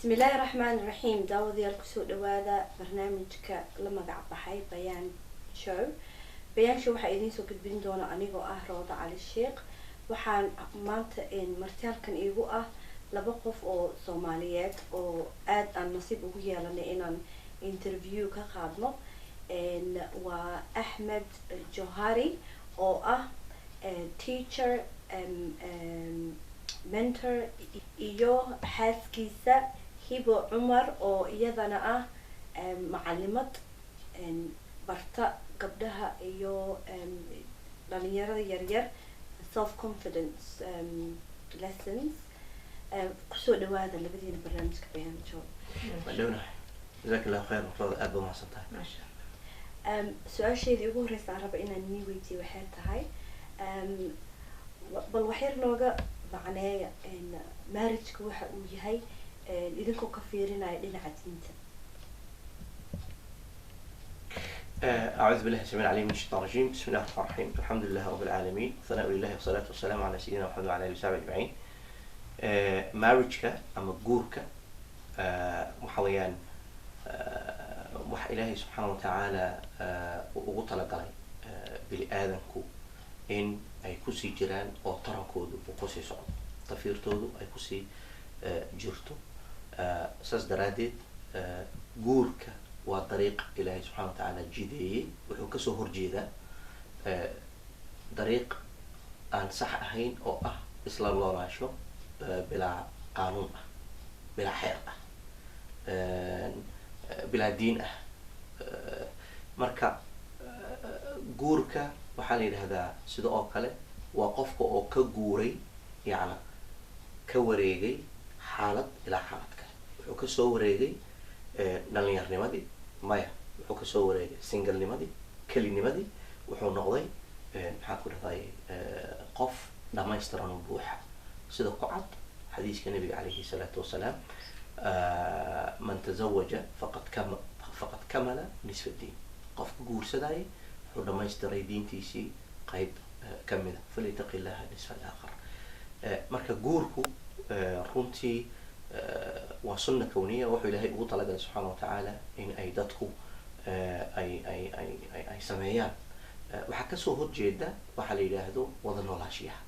بسم الله الرحمن الرحيم. داوديال كسو دوادا برنامجك لما قاعد بحي بيان شو waxaa idiin soo gudbin doona anigoo ah Rooda Cali Sheekh. waxaan maanta martaalkan iigu ah laba qof oo Soomaaliyeed oo aad aan nasiib ugu yeelanay inaan interview ka qaadno. waa Ahmed Johari oo ah teacher mentor iyo xaaskiisa Hibo Umar oo iyadana ah macallimad barta gabdhaha iyo dhalinyarada yaryar self confidence lessons. kusoo dhawaada labadiina barnaamijka bayaan joog. مليونة جزاك الله خير وفضل أب ما صنتها. ما شاء الله. سؤال ugu horeysa aan rabo inaan nii weydiiyo waxay tahay bal waxyar nooga macneeya marriage-ka waxa uu yahay idinkoo ka fiirinaya dhinaca diinta. أعوذ بالله السميع العليم من الشيطان الرجيم. بسم الله الرحمن الرحيم. الحمد لله رب العالمين. ثناء لله والصلاة والسلام على سيدنا محمد وعلى آله وصحبه أجمعين. marriage-ka ama guurka waxaweyaan waxa Ilaahay subxaanahu wa tacaala ugu talagalay bini aadanku in ay ku sii jiraan oo tarankoodu uu ku sii socdo, tafiirtoodu ay ku sii jirto. saas daraadeed guurka waa dariiq Ilaahay subxaanahu wa tacaala jideeyey. wuxuu kasoo horjeedaa dariiq aan sax ahayn oo ah isla noolaasho bilaa qaanuun ah, bilaa xeer ah, bilaa diin ah. marka guurka waxaa la yidhaahdaa sida oo kale waa qofka oo ka guuray, yacni ka wareegay xaalad ilaa xaalad kale. wuxuu kasoo wareegay dhalinyarnimadii, maya wuxuu kasoo wareegay singalnimadii, kelinimadii. wuxuu noqday maxaa ku dhahday qof dhamaystiran oo buuxa sida ku cad xadiiska nabiga calayhi salaatu wasalaam man tazawaja faqad kamala nisfa diin. qofka guursadaya wuxuu dhamaystiray diintiisii qayb kamida, falyataqi llaha nisfa alaakhar. marka guurku runtii waa sunna kawniya. wuxuu ilaahay ugu talagalay subxaana wa tacaala in ay dadku ay sameeyaan. waxaa kasoo horjeeda waxaa la yidhaahdo wada noolaashiyaha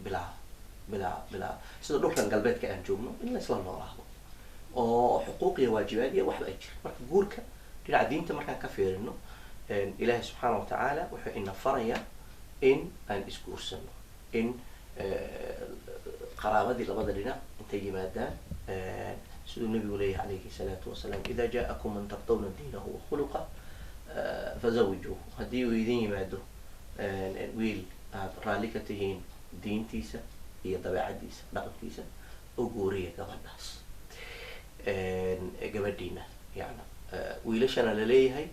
bilaa sida dhulkan galbeedka aan joogno in la isla noolaado oo xuquuq iyo waajibaad iyo waxba ay jira. marka guurka dhinaca diinta markaan ka fiirino ilaahay subxaana wa tacaala wuxuu ina farayaa in aan isguursano, in qaraabadii labada dhinac intay yimaadaan siduu nabigu leeyahay calayhi salaatu wasalaam ida jaakum man tardawna diinahu wa khuluqa fazawijuuhu. haddii uu idin yimaado wiil aad raalli ka tihiin diintiisa iyo dabeecadiisa, dhaqankiisa, oo guuriya gabadhaas gabadhiina. yani wiilashana laleeyahay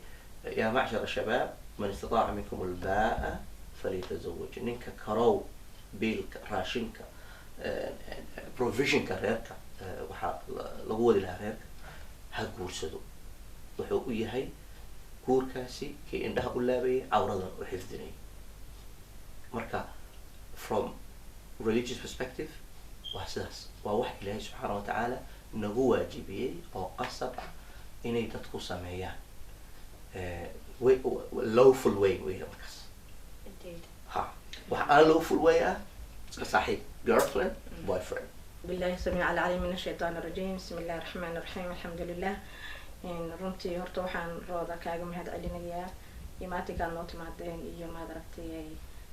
yaa macshar shabaab man istataaca minkum albaa'a falyatazawaj. ninka karow biilka, raashinka, provisionka reerka, waxaa lagu wadi lahaa reerka, ha guursado. wuxuu u yahay guurkaasi kii indhaha u laabayay, cawradan u xifdinay. marka from religious perspective waa sidaas. waa wax ilaahay subxaana wa tacaala nagu waajibiyey oo qasab ah inay dadku sameeyaan. lawful way weya markaas. ha wax aan lawful way ah iska saaxiib, girlfriend, boyfriend. بالله السميع العليم من الشيطان الرجيم. بسم الله الرحمن الرحيم. الحمد لله. runtii horta waxaan Rooda kaaga mahad celinayaa imaatigaan noo timaadeen iyo maad aragtay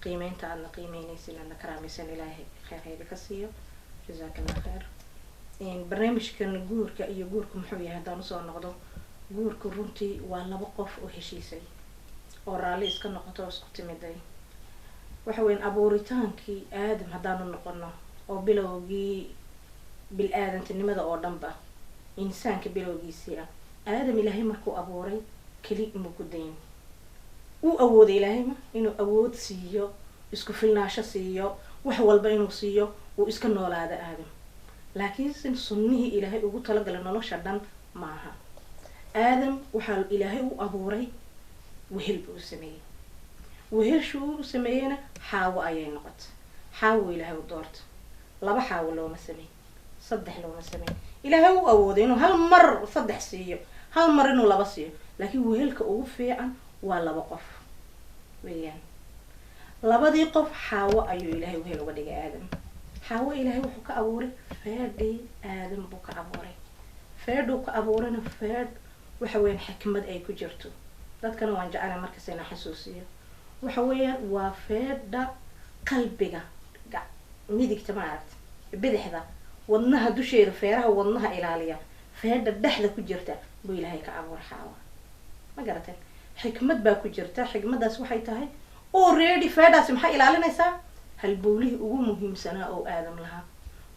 qiimeynta aadna qiimeynaysin aadna karaamaysan. ilaahay khayrayga ka siiyo. jazakallahu khayr. barnaamijkan guurka iyo guurku muxuu yahay haddaan usoo noqdo. guurku runtii waa laba qof oo heshiisay oo raalli iska noqoto oo isku timiday. waxa weyn abuuritaankii aadam haddaanu noqono oo bilowgii bil aadantinimada oo dhanba insaanka bilowgiisii ah. aadam ilaahay markuu abuuray keli inuu ku dayn uu awooday ilaahay inuu awood siiyo, isku filnaasho siiyo, wax walba inuu siiyo, uu iska noolaado aadam. laakiin sunnihii ilaahay ugu talagalay nolosha dhan maaha. aadam waxaa ilaahay u abuuray wehel buu sameeyey. weheshuu sameeyena xaawo ayay noqotay. xaawo ilaahay u doortay. laba xaawo looma sameey, saddex looma sameyn. ilaahay uu awooday inuu hal mar saddex siiyo, hal mar inuu laba siiyo, laakiin weelka ugu fiican waa laba qof weeyaan. labadii qof xaawo ayuu ilaahay wehel uga dhigay aadam. xaawo ilaahay wuxuu ka abuuray feedhii aadam buu ka abuuray. feedhuu ka abuurayna feedh waxa weeyaan xikmad ay ku jirto. dadkana waan jecelahay markas inaan xasuusiyo. waxa weeyaan waa feedha qalbiga midigta maaragta bidixda wadnaha dusheeda feeraha wadnaha ilaaliya feedha dhexda ku jirta buu ilaahay ka abuuray xaawo. ma garatay xikmad baa ku jirta. xikmadaas waxay tahay already feedhaasi maxay ilaalinaysaa halbowlihii ugu muhiimsanaa oo aadam lahaa,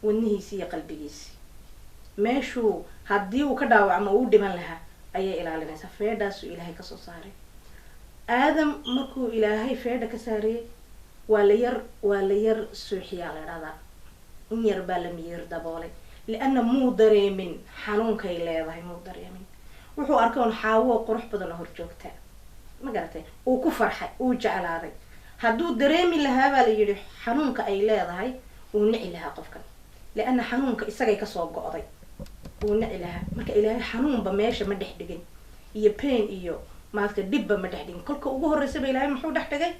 wadnihiisi iyo qalbigiisi. meeshuu haddii uu ka dhaawacmo uu dhiman lahaa ayay ilaalinaysaa. feedhaasuu ilaahay kasoo saaray. aadam markuu ilaahay feedha ka saariyey waa la yar suuxiyaa la dhahdaa. in yar baa la miyir daboolay lianna muu dareemin xanuunkay leedahay, muu dareemin. wuxuu arkay un xaawo qurux badan oo hor joogta. ma garatay uu ku farxay, uu jeclaaday. hadduu dareemi lahaa baa la yidhi xanuunka ay leedahay uu nici lahaa qofkan, lianna xanuunka isagay kasoo go'day, uu nici lahaa. marka ilaahay xanuunba meesha ma dhex dhigin iyo pain iyo maadka dhibba ma dhex dhigin. kolka ugu horreysaba ilaahay muxuu dhex dhigay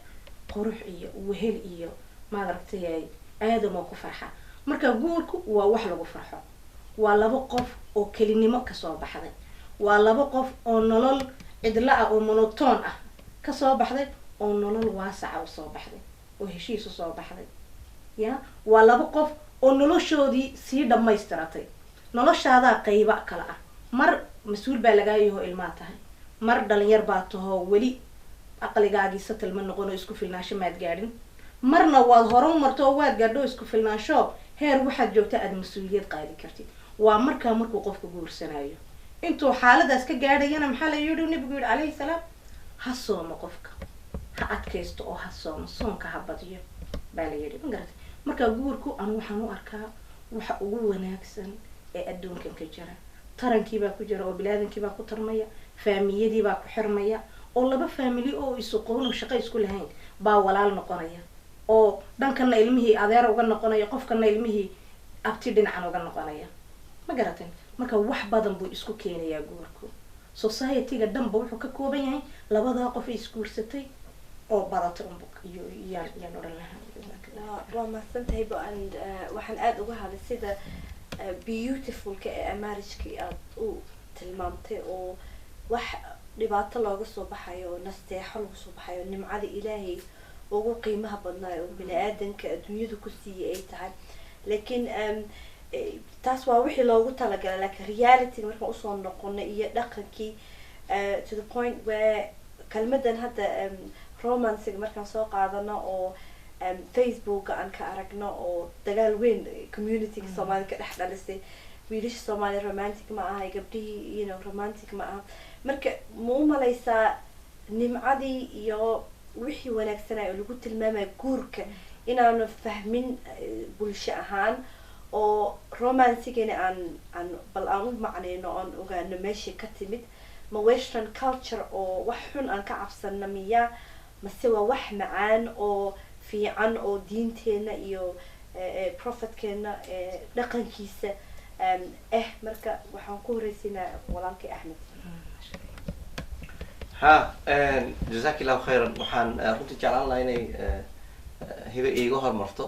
qurux iyo wehel iyo maaragtay aadam oo ku farxa. marka guurku waa wax lagu farxo. waa laba qof oo kelinimo kasoo baxday. waa laba qof oo nolol cidla ah oo monoton ah kasoo baxday, oo nolol waasaca usoo baxday, oo heshiis usoo baxday. ya waa laba qof oo noloshoodii sii dhamaystiratay. noloshaadaa qayba kala ah. mar mas-uul baa lagaa yaho ilmaa tahay, mar dhalinyar baa tahoo weli aqligaagii satal ma noqon oo isku filnaansho maad gaadhin, marna waad hore u marto oo waad gaadho isku filnaansho heer waxaad joogta aad mas-uuliyad qaadi kartid. waa markuu qofka guursanayo. intuu xaaladaas ka gaadhayana maxaa la yidhi nabigu yidhi calayhi salaam ha soomo qofka, ha adkaysto oo ha soomo, soonka ha badiyo baa la yidhi. ma garatay marka guurku anu waxaan u arkaa waxa ugu wanaagsan ee adduunkan ka jira. tarankiibaa ku jira oo bilaadankiibaa ku tarmaya, faamiyadiibaa ku xirmaya, oo laba faamili oo isuqoon oo shaqo isku lahayn baa walaal noqonaya, oo dhankana ilmihii adeer uga noqonaya, qofkana ilmihii abti dhinacan uga noqonaya. ma garatay marka wax badan buu isku keenayaa guurku. society-ga dhanba wuxuu ka kooban yahay labadaa qof ay isguursatay oo badatay yaan odhan lahaa. waa mahadsantahay and waxaan aada uga hadlay sida beautifulka ee marriagekii aad u tilmaamtay, oo wax dhibaato looga soo baxayo oo nasteexo lagu soo baxayo, nimcada ilaahay ugu qiimaha badnaayo oo bini aadanka adduunyada ku siiyay ay tahay. laakiin taas waa wixii loogu talagalay, laakiin reality markaan usoo noqono iyo dhaqankii to the point where kalmadan hadda romancega markaan soo qaadano oo facebooka aan ka aragno oo dagaal weyn communityga soomaalida ka dhex dhalisay. wiilasha soomaaliya romantic ma aha, gabdhihii romantic ma aha. marka ma u malaysaa nimcadii iyo wixii wanaagsanay oo lagu tilmaamaya guurka inaanu fahmin bulsho ahaan, oo romancigana aan u macnayno, oon ogaano meeshay ka timid. ma western culture oo wax xun aan ka cabsana miya, mase waa wax macaan oo fiican oo diinteena iyo prophetkeena dhaqankiisa marka waxaan ku horeysinaa walaalkay Axmed. ha jazaak illahu khayran. waxaan runtii jeclaan lahaa inay hibe iiga hormarto.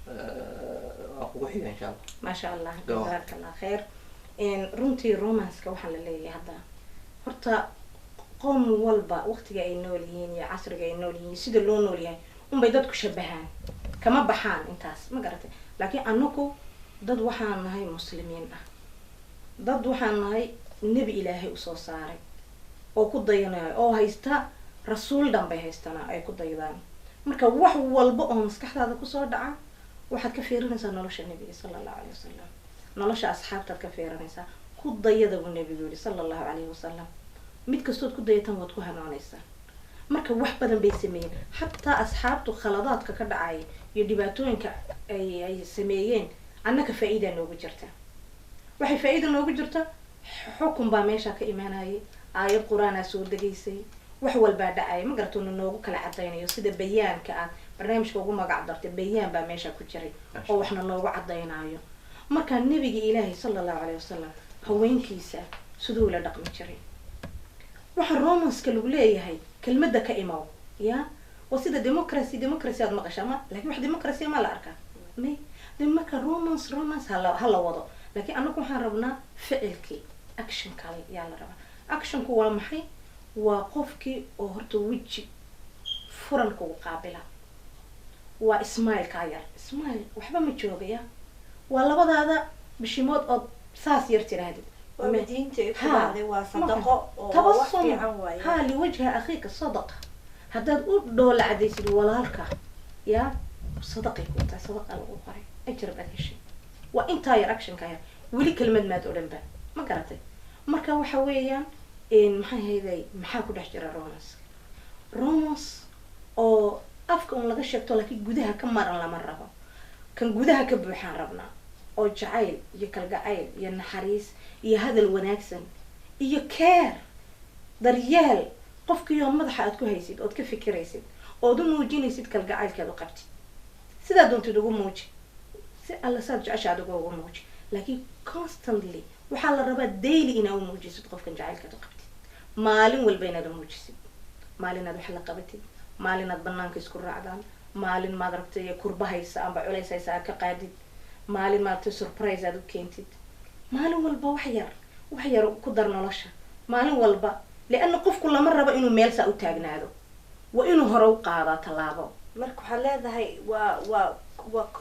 waan kugu xiga insha allah. maasha allah, jazaaka allah khayr. runtii romanceka waxaa la leeyahay hadda horta qoom walba waqtiga ay nool yihiin iyo casriga ay nool yihiin sida loo nool yahay unbay dadku shabahaan, kama baxaan intaas. ma garatay laakiin anaku dad waxaan nahay muslimiin ah, dad waxaan nahay nebi ilaahay usoo saaray oo ku dayanayo, oo haysta rasuul dhan bay haystana ay ku daydaan. marka wax walba oo maskaxdaada kusoo dhaca waxaad ka fiirinaysaa nolosha nebiga sala allahu alayhi wasalam, nolosha asxaabtaad ka fiirinaysaa. ku dayada buu nebigu yidhi sala allahu calayhi wasalam. mid kastood ku dayatan waad ku hanuunaysaa. marka wax badan bay sameeyeen. xataa asxaabtu khaladaadka ka dhacay iyo dhibaatooyinka ay sameeyeen annaka faa-iida noogu jirta. waxay faa-iida noogu jirta xukun baa meesha ka imaanayay, aayad qur-aanaa soo degaysay, wax walbaa dhacaya. ma garatona noogu kala cadaynayo sida bayaanka ah barnaamijka ugu magac dartay bayaan baa meesha ku jiray oo waxna noogu cadaynayo. markaa nabiga ilaahay sala allahu calayhi wasalam haweenkiisa siduu la dhaqmi jiray waxa romanska lagu leeyahay kelmadda ka imaw ya waa sida democracy aad maqashaa ma laakiin wax democracy ma la arkaa may de marka romance hala wado laakiin anagu waxaan rabnaa ficilkii action kale yaa la rabaa actionku waa maxay waa qofkii oo horta weji furan kugu qaabila waa smile ka yar smile waxba ma joogaya waa labadaada bishimood oo saas yar tirahdid diinta ay ku dhacday waa sadaqo oo wax fiican waaye ها لوجه أخيك الصدقة هذا دول عديس الولالك يا صدقي كنت صدقة الأخرى أجرب هذا الشيء وإنت هاي أكشن كايا ولي كلمة ما تقولن بها ما قرأتي مركا وحويا إن محي هذي محاكو دحجر رومانس أو أفكار لغا شيكتو لكن جودها كم مرة مرة كان جودها كبوحان ربنا أو جعيل يكالجعيل ينحريس هذا الوناكسن كير daryaal qofkii oo madaxa aad ku haysid oo ka fikiraysid oo dun muujinaysid kalgacaylkeeda qabtid sida doontid ugu muuji si alla saad jeceshaad ugu muuji laakiin constantly waxaa la rabaa daily inaad u muujisid qofkan jacaylkeeda qabtid maalin walba inaad u muujisid maalin aad wax la qabatid maalin aad banaanka isku raacdaan maalin maad rabtay kurbahaysa amba culaysaysa aad ka qaadid maalin maad surprise aad u keentid maalin walba wax yar ku dar nolosha maalin walba لأنه قف كل مرة بقى إنه ميلسا أو تاجناده وإنه هرو قاعدة طلابه. مركو حلا هاي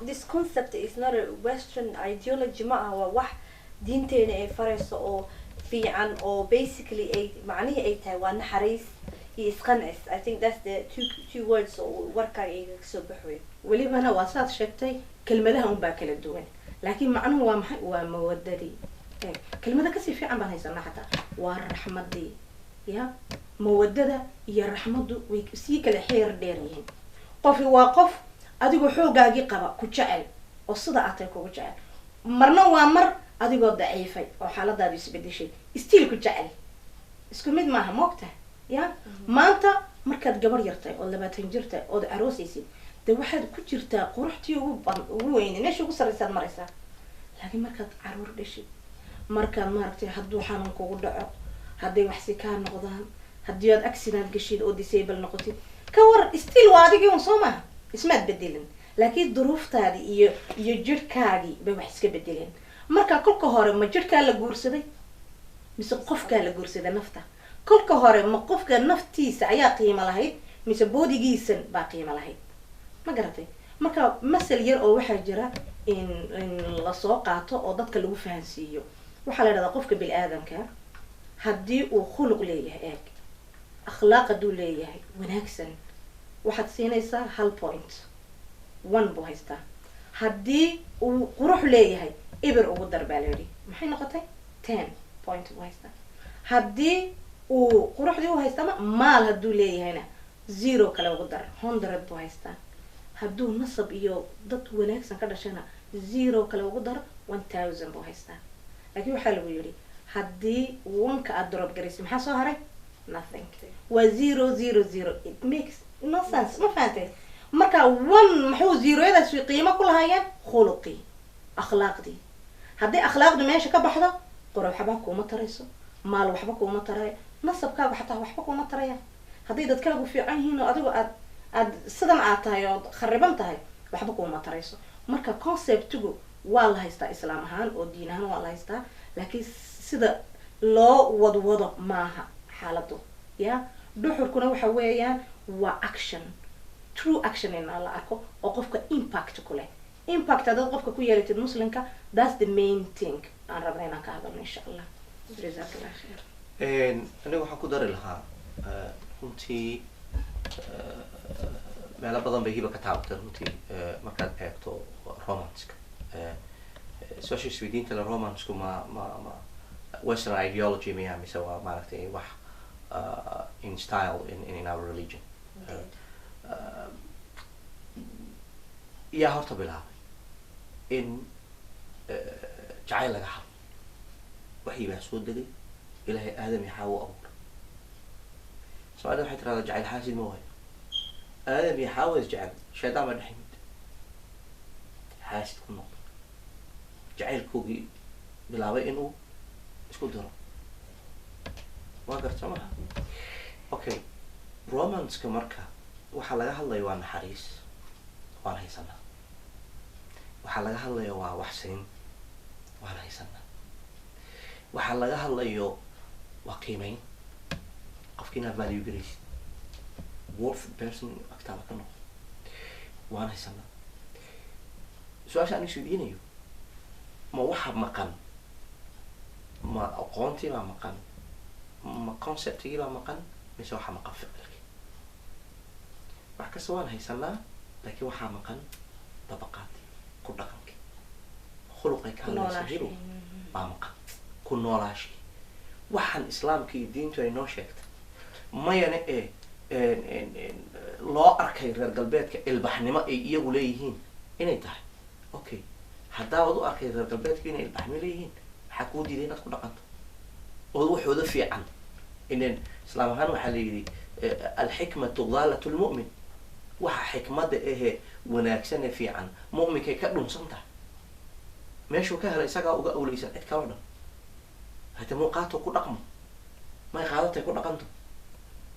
this concept is not a Western ideology ما هو واحد دين تاني فرس أو في عن أو basically أي معنيه أي تايوان حريص يسقنس. I think that's the two words أو وركا يكسبحوي. ولي أنا واسات شتى كلمة لها باكل الدوين لكن معناه وموددي. كلمة كسي في عم بنهيسنا حتى والرحمة دي. يا مودده يا رحمده ويسيك الحير ديرين قفي واقف أديكو حوجاجي قبا كجعل والصدق أعطيكو كجعل مرنا وامر أديكو ضعيفة أو حالة ده بيسبدي شيء استيل كجعل اسكو ميد معها موقته يا ما أنت مركز جبر يرتاي ولا بتنجرتاي أو عروس يسيب ده واحد كجرتا قرحتي وين ليش يقصر يصير مريسا لكن مركز عرور دشي مركز مركز حدو حنون كودعو هدي وحسي كان نقضان هدي يد أكسيدنت قشيد أو ديسيبل نقطي كور استيل وادي يوم صومه اسمه بدلين لكن ظروف تادي يجر كاجي بوحسك بدلين مركا كل كهار ما جر كان لجورسدي مس قف كان لجورسدي نفته كل كهار ما قف كان نفتي سعيا قيمة لهيد مس بودي جيسن باقيمة لهيد ما قرأتي مركا مثل ير أو واحد جرا إن السواق عطوا أو ضد كله فانسيو وحلا هذا قفك بالآدم كان هدي وخلق ليه هيك أخلاق دولية ونكسن واحد سينيسا هال بوينت 1 بوهيستا هدي وروح ليه هاي إبر أو دربالوري محي نقطة 10 بوينت بوهيستا هدي وروح ليه هيستا مال هدو ليه هنا 0 كلا وقدر 100 بوهيستا هدو نصب إيو ضد ونكسن كذا شنا 0 كلا وقدر 1000 بوهيستا لكن حلو يوري هدي وانك أضرب جريس محا صهري nothing وزيرو زيرو زيرو it makes no sense ما فهمتي مركا 1 محو زيرو هذا سوي قيمة كلها هي خلقي أخلاق دي هدي أخلاق دي ماشي كبحضة قرب حباك وما تريسو مال وحباك وما تري نصب كاب حتى وحباك وما تريا هدي إذا تكلموا في عين هنا أدو أد صدم عطايا خربنتها وحباك وما تريسو مركا concept تجو والله يستا إسلام هان أو دين هان والله يستا لكن sida loo wado maaha xaaladu ya dhuxurkuna waxa weeyaan waa action true action in la arko oo qofka impact ku leh impact hada qofka ku yeelatid muslimka that's the main thing aan rabnaa inaan ka hadalno insha Allah jazakallahu khair aniga waxaan ku dari lahaa runtii meelo badan bay hiba ka taabtay runtii markaad eegto romanska especially Swediinta la romansku ma Western ideology me am so maaragtay wax in style in our religion ya horta bilaabay in jacayl laga hadlo waxii baa soo degay ilaahay aadam iyo xaawo abuur Soomaalida waxay tiraahdaa jacayl xaasid ma waayo aadam iyo xaawo is jacayl shaydaan baa dhex yimid xaasid ku noqday jacaylkoogii bilaabay inuu isku diro waa garta maha okay romanceka marka waxaa laga hadlayo waa naxariis waan haysanaa waxaa laga hadlayo waa waxsiin waan haysanaa waxaa laga hadlayo waa qiimeyn qofki inaad value garaysid worth person agtaada ka noqdo waan haysanaa su-aasha aan isweydiinayo ma waxa maqan ma aqoontii baa maqan ma conceptigii baa maqan mise waxaa maqan ficilkii wax kasta waan haysanaa laakiin waxaa maqan dabaqaadii ku dhaqankii khuluqay ka hadlaysa hibo baa maqan ku noolaashii waxaan islaamka iyo diintu ay noo sheegtay mayana loo arkay reer galbeedka ilbaxnimo ay iyagu leeyihiin inay tahay okay haddaad u arkay reer galbeedka inay ilbaxnimo leeyihiin maxaa kuu diiday inaad ku dhaqanto ood waxooda fiican inan islaam ahaan waxaa la yidhi alxikmatu daalatu lmu'min waxa xikmadda ahee wanaagsan ee fiican mu'minkay ka dhunsan tahay meeshuu ka helay isagaa uga awleysan cid kaloo dhan hata muuqaato ku dhaqmo may qaadatay ku dhaqanto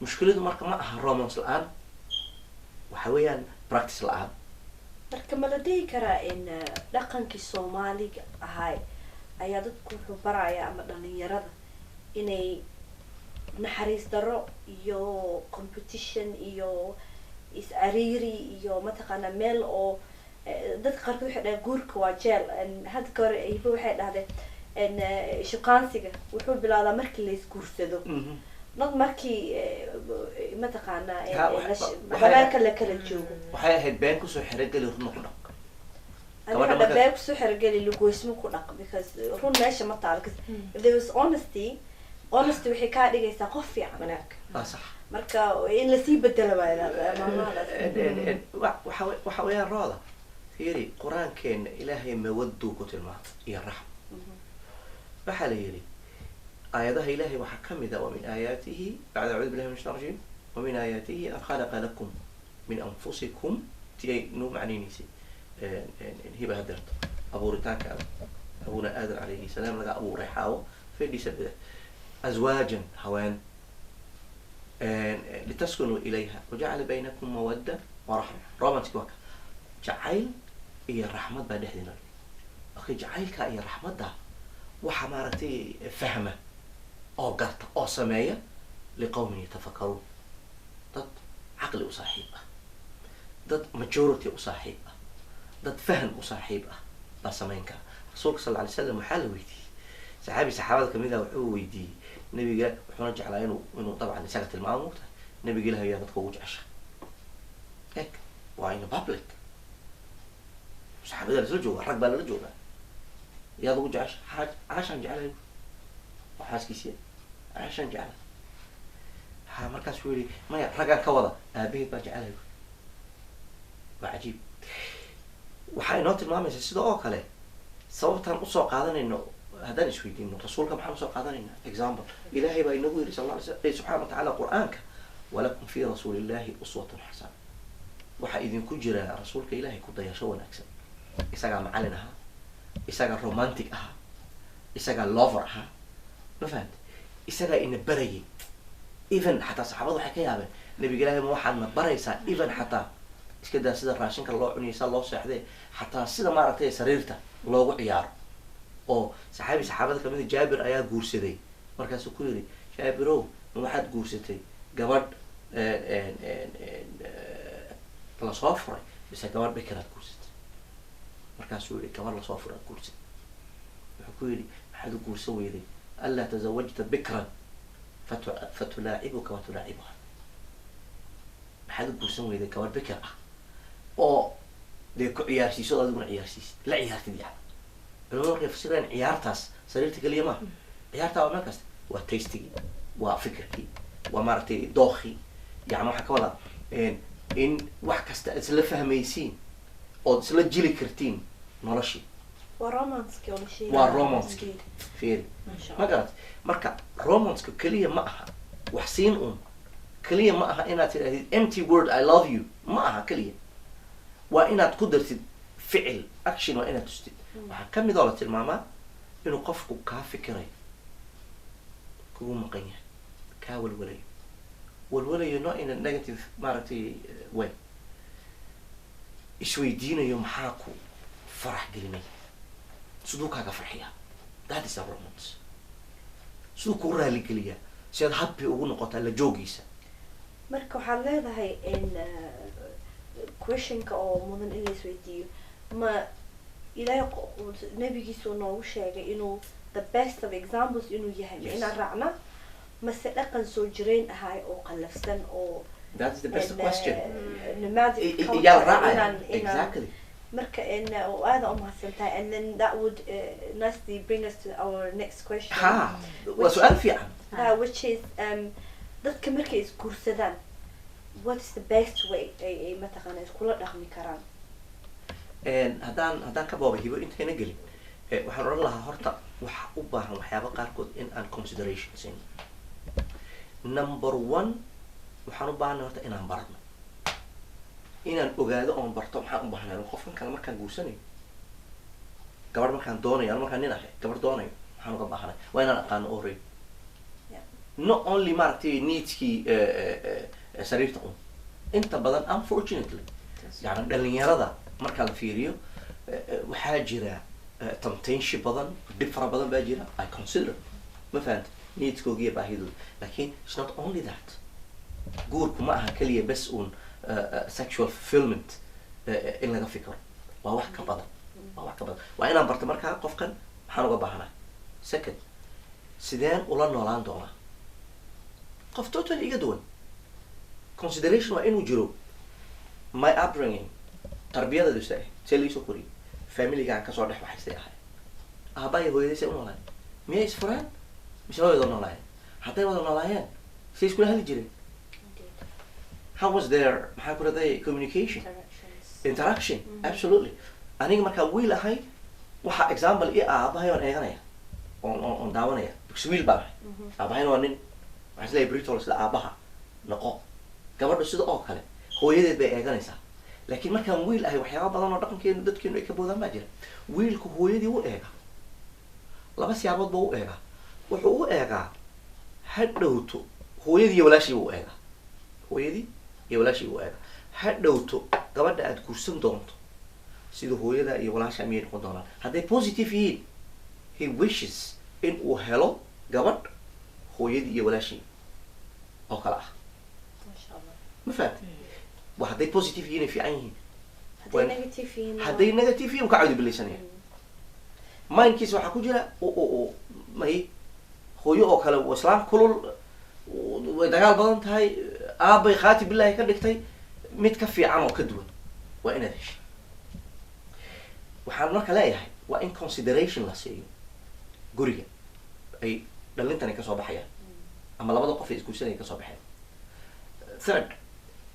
mushkiladu marka ma aha romance la-aan waxa weeyaan practice la-aan marka ma la dhihi karaa in dhaqankii soomaaliga ahay ayaa dadku wuxuu baraya ama dhalinyarada inay naxariis daro iyo competition iyo is-ariiri iyo mataqaanaa meel oo dadka qaarkood waxay dhahaan guurka waa jeel hadda ka hore ayba waxay dhahdeen shukaansiga wuxuu bilowdaa markii la isguursado not markii mataqaanaa banaanka la kala joogo waxay ahayd been kusoo xerogeli runa ku dhaq hadda been kusoo xerogeli lagoysmo ku dhaq because run meesha ma taalo if there was honesty waxay kaa dhigaysaa qof fiican wanaag sax marka in lasii bedelo waxa weeyaan rooda fiiri qur-aankeena ilaahay mawaduu ku tilmaamay iyo raxm waxaa la yidhi aayadaha ilahay waxaa kamid a wamin aayaatihi bacda acuudu billahi min shaitan rajim wamin aayaatihi an khalaqa lakum min anfusikum ti ay noo macnaynaysay hiba hadeerto abuuritaanka abuna aadam calayhi salaam laga abuuray xaawo fedhiisa bida azwaajan haween litaskunuu ilayha wajacala baynakum mawadda waraxma romantic waa ka jacayl iyo raxmad baa dhexdeena okay jacaylka iyo raxmadda waxaa maaragtay fahma oo garta oo sameeya liqawmin yatafakaruun dad caqli u saaxiib ah dad majority u saaxiib ah dad fahan u saaxiib ah baa samayn kara rasuulka sal lla alay slam waxaa la weydiiyey saxaabada kamid ah wuxuu weydiiyey nabiga wuxuuna jeclaa inuu dabcan isaga tilmaamo tahay nabiga ilahay ayaa dadka ugu jecesha eg waa in public saxaabada lasla jooga rag baa lala joogaa yaad ugu jecesha caashaan jeclay waa xaaskiisiya caashaan jeclay ha markaasuu yihi maya raggaan ka wada aabaheed baa jeclay waa cajiib waxaa inoo tilmaamaysa sida oo kale sababtaan usoo qaadanayno haddaan isweydiino rasuulka maxaan usoo qaadanayna example ilahay baa inagu yiri sal la alay subxana wa tacala qur-aanka walakum fi rasuuli illahi uswatun xasana waxaa idinku jira rasuulka ilahay ku dayasho wanaagsan isagaa macalin ahaa isagaa romantic ahaa isagaa lover ahaa ma fahamti isagaa ina barayay even xataa saxaabada waxay ka yaabeen nabiga ilahay ma waxaadna baraysaa even xataa iska daa sida raashinka loo cuniyay saa loo seexday xataa sida maaragtay sariirta loogu ciyaaro oo saxaabada kamida jaabir ayaa guursaday markaasuu ku yidhi jaabirow ma waxaad guursatay gabadh lasoo furay mise gabadh bikiraad guursatay markaasuu yihi gabadh lasoo furay ad guursatay wuxuu ku yidhi maxaad u guursan weyday anlaa tazawajta bikran fatulaacibuka watulaacibuha maxaad u guursan weyday gabadh bikir ah oo dee ku ciyaarsiiso o adiguna ciyaarsiisid la ciyaartid yani culamada markay fasireen ciyaartaas sariirta keliya maaha ciyaartaa waa meel kasta waa tastigii waa fikirkii waa maaragtay dookii yani waxaa ka wadaa in wax kasta ad isla fahmaysiin ood isla jili kartiin noloshii waa romanski waa romanski feri ma garat marka romanska keliya ma aha wax siin un keliya ma aha inaad tidhahdid empty word I love you ma aha keliya waa inaad ku dartid ficil action waa inaad tustid waxaa ka mid oo la tilmaamaa inuu qofku kaa fikirayo kugu maqan yahay kaa walwalayo not in a negative maaragtay way isweydiinayo maxaa ku farax gelinaya siduu kaaga farxiyaa that is a romance siduu kuu raaligeliyaa si aad happy ugu noqotaa la joogiisa marka waxaad leedahay in questionka oo mudan in la isweydiiyo ma ilaahay nabigiisa uu noogu sheegay inuu the best of examples inuu yahay ma inaan raacna mase dhaqan soo jireen ahay oo qallafsan oo that is the best question nomadic yaa raacaya exactly marka oo aada u mahadsantahay and then that would nicely bring us to our next question ha waa su-aal fiican which is dadka markay isguursadaan what is the best way ay mataqaana iskula dhaqmi karaan haddaan ka boobay hibo intayna gelin waxaan odhan lahaa horta waxa u baahan waxyaaba qaarkood in aan consideration siin number one waxaan u baahanay horta inaan barano inaan ogaado oon barto maxaan u baahnay qofkan kale markaan guursanayo gabadh markaan doonayo markaan nin ahay gabadh doonayo maxaan uga baahnay waa inaan aqaano already not only maaragtay needskii sariirta un inta badan unfortunately yani dhalinyarada marka la fiiriyo waxaa jira temptation badan dhib fara badan baa jira I consider ma fahanta needskooga iyo baahidooda lakin it's not only that guurku ma aha keliya bes un sexual fulfillment in laga fikro waa wax ka badan waa inaan barto markaa qofkan maxaan uga baahnaa second sideen ula noolaan doonaa qof totally iga duwan consideration waa inuu jiro my upbringing tarbiyadadu isa ah see laisoo koriyay familigaan kasoo dhex waxaystay ahay aabbahay hooyaday say u noolaayeen miyay isfureen mise way wada noolaayeen hadday wada noolaayeen say iskula hadli jireen how was their maxaan ku raday communication interaction absolutely aniga markaa wiil ahay waxa example i aabahay oon eeganaya oon daawanaya because wiil baan ahay aabahayna waa nin waxaan isleeyahay britol sida aabaha noqo gabadhu sida oo kale hooyadeed bay eeganaysaa laakiin markaan wiil ahay waxyaaba badan oo dhaqankeenu dadkeenu ay ka boodaan baa jira wiilku hooyadii u eega laba siyaabood buu u eegaa wuxuu u eegaa ha dhowto hooyadii iyo walaashii buu u eegaa hooyadii iyo walaashii buu u eegaa ha dhowto gabadha aad guursan doonto sida hooyada iyo walaasha miyay noqon doonaan hadday positive yihiin he wishes in uu helo gabadh hooyadii iyo walaashii oo kale ah ma fahamti wa hadday positive yihiin ay fiican yihiin hadday negative yihiin ka cawdi bilaysanaya mindkiisa waxaa ku jira may hooyo oo kale islaam kulul way dagaal badan tahay aabbay khaati billahi ka dhigtay mid ka fiican oo ka duwan waa inaad heshay waxaan marka leeyahay waa in consideration la siiyo guriga ay dhalintani kasoo baxayaan ama labada qof ay isguursanaya kasoo baxeen third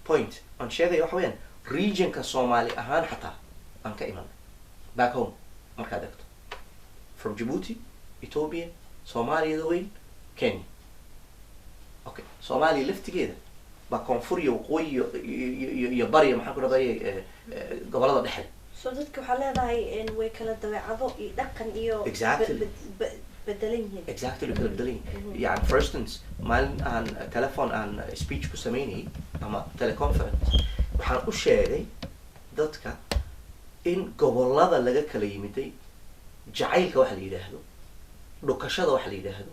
point aan sheegaya waxa weyaan regionka soomaali ahaan xataa aan ka imanay back home markaad egto from Djibouti Ethiopia soomaaliyada weyn Kenya okay soomaaliya laftigeeda baa koonfur iyo waqooyi iyo bariya maxaan ku dhaday gobolada dhexe so dadka waxaa leedahay in way kala dabeecado iyo dhaqan iyo bedelan yihiin exactly kala bedelan yihiin yani for instance maalin aan telephone aan speech ku sameynayay ama teleconference waxaan u sheegay dadka in gobolada laga kala yimiday jacaylka waxa la yidhaahdo dhukashada waxa la yidhaahdo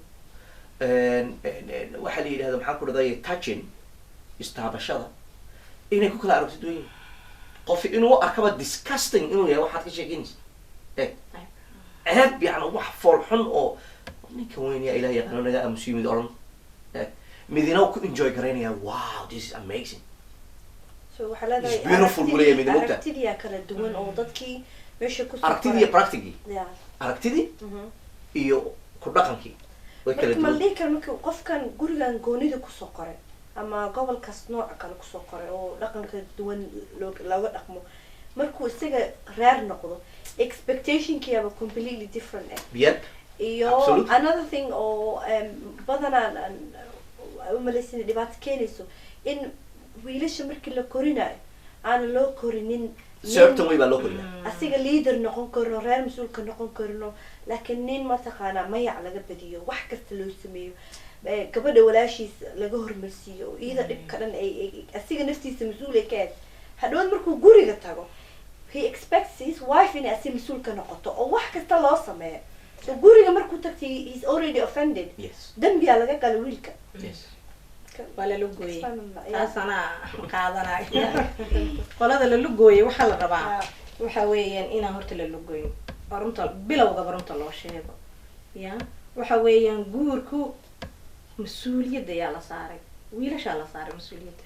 waxa la yidhahdo maxaan ku dhaday touching istaabashada inay ku kala aragti duwan yihiin qof inuu arkaba disgusting inuu yahay waxaad ka sheekeynaysa ceeb yani wax fool xun oo ninka weyn yaa ilaah yaqaano naga aamusiyo mid oran midina ku enjoy garaynaya wow this is amazing so waxaa leedahay It's beautiful buu leeyahay mid moogta aragtidiyaa kala duwan oo dadkii meesha ku aragtidii iyo practicii aragtidii iyo ku dhaqankii way kala duwan marka marka qofkan gurigan goonida kusoo qoray ama gobolkaas nooc kale kusoo qoray oo dhaqanka duwan looga dhaqmo markuu isaga reer noqdo expectationkiiaba completely different yep iyo another thing oo badanaa umalaysin dhibaato keenayso in wiilasha markii la korinayo aana loo korinin certain way baa loo koriyaa asiga leader noqon karno reer mas-uulka noqon karno laakiin nin mataqaanaa mayac laga badiyo wax kasta loo sameeyo gabadha walaashiis laga hormarsiiyo oo iyada dhibka dhan ay asiga naftiisa mas-uul ay ka aad hadhood markuu guriga tago he expects his wife inay asi mas-uul ka noqoto oo wax kasta loo sameeyo so guriga markuu tagtay he's already offended dambiyaa laga gala wiilka waa la lugooyey taasana qaadanaya qolada la lugooyey waxaa la rabaa waxa weeyaan inaan horta la lugoyn oo runta bilowgaba runta loo sheego ya waxa weeyaan guurku mas-uuliyadda ayaa la saaray wiilashaa la saaray mas-uuliyadda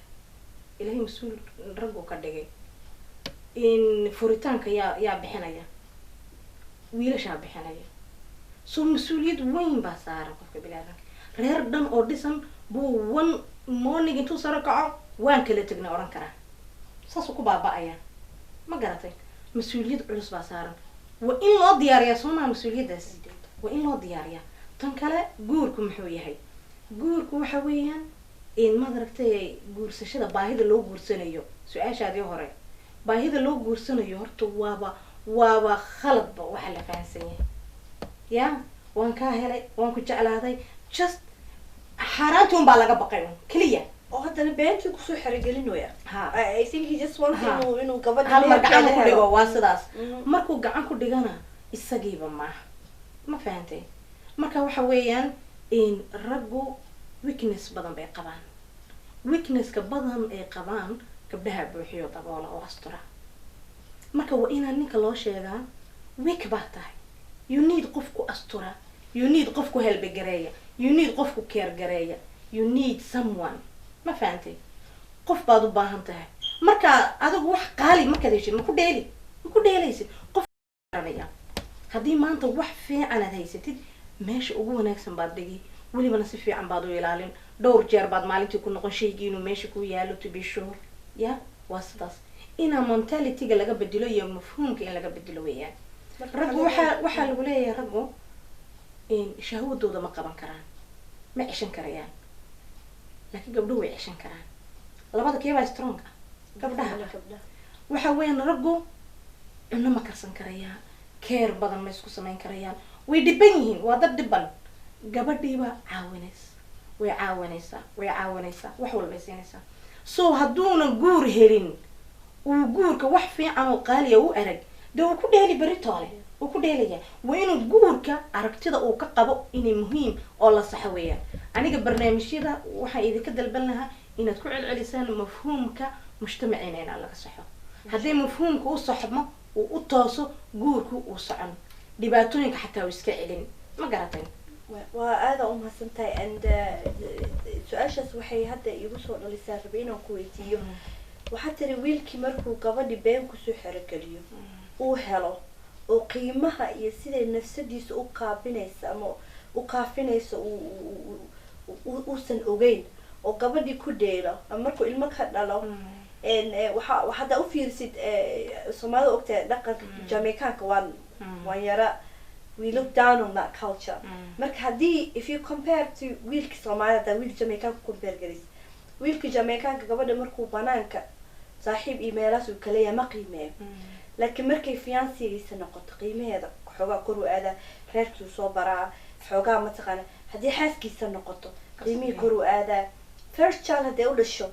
ilaahay mas-uul raggu ka dhigay in furitaanka yaa bixinaya wiilashaa bixinaya so mas-uuliyad weyn baa saaran qofka bilaadanka reer dhan oo dhisan buu one morning intuu saro kaco waan kala tegna odhan karaa saasuu ku baaba-ayaa ma garatay mas-uuliyad culus baa saaran waa in loo diyaariyaa soo maa mas-uuliyaddaas waa in loo diyaariyaa tan kale guurku muxuu yahay guurku waxa weeyaan in madaragtay guursashada baahida loo guursanayo su-aashaadii hore baahida loo guursanayo horta waaba khaladba waxa la fahansan yahay ya waan kaa helay waan ku jeclaaday just xaaraanti un baa laga baqay un keliya oo haddana beentii kusoo xerogelinaya I think he just wants inuu gabadha hal mar gacan ku dhigo waa sidaas markuu gacan ku dhigana isagiiba maaha ma fahantay marka waxa weeyaan in raggu weakness badan bay qabaan weaknesska badan ay qabaan gabdhaha buuxiyo daboola oo astura marka waa inaan ninka loo sheegaa weak baa tahay you need qofku astura you need qofku helbegareeya you need qofku keergareeya you need someone ma fahantay qof baad u baahan tahay marka adigu wax qaali markaad heshid ma ku dheelaysid qof garanaya haddii maanta wax fiican aad haysatid meesha ugu wanaagsan baad dhigi welibana si fiican baad u ilaalin dhowr jeer baad maalintii ku noqon shaygii inuu meesha ku yaalo to be sure ya waa sidaas inaa mentalityga laga bedelo iyo mafhuumka in laga bedelo weeyaan raggu waxaa lagu leeyahay raggu in shahwadooda ma qaban karaan ma ceshan karayaan laakiin gabdhuhu way ceshan karaan labada keebaa strong ah gabdhaha waxa weeyaan raggu cunno ma karsan karayaan keer badan ma isku samayn karayaan way dhiban yihiin waa dad dhiban gabadhiiba way caawinaysaa wax walbay siinaysaa so hadduuna guur helin uu guurka wax fiican oo qaaliya u arag dee uu ku dheeli beritoole uu ku dheelaya waa inuu guurka aragtida uu ka qabo inay muhiim oo la saxo weeyaan aniga barnaamijyada waxaa idinka dalban lahaa inaad ku celcelisaan mafhuumka mujtamaceena inaan laga saxo haddii mafhuumka u saxmo uu u tooso guurku uu socon dhibaatooyinka xataa uu iska celin ma garatay waa aada u mahadsantahay and su-aashaas waxay hadda igu soo dhalisaa rabay inaan ku weydiiyo waxaa tiri wiilkii markuu gabadhi been kusoo xerogeliyo uu helo oo qiimaha iyo siday nafsadiisa u kaabinaysa ama u kaafinaysa uusan ogeyn oo gabadhii ku dheelo ama markuu ilmo ka dhalo waxaa hadda u fiirisid soomaalida ogtahay dhaqanka jamaicanka waan yara we look down on that culture marka haddii if you compare to wiilka soomaalida haddaa wiil jamaicanka compare galis wiilka jamaicanka gabadha markuu banaanka saaxiib iyo meelaas uu kaleeya ma qiimeeyo laakiin markay fiancigaysa noqoto qiimaheeda xoogaa kor u aadaa reerkiisu soo baraa xoogaa mataqaana haddii xaaskiisa noqoto qiimihii kor u aadaa first child hadday u dhasho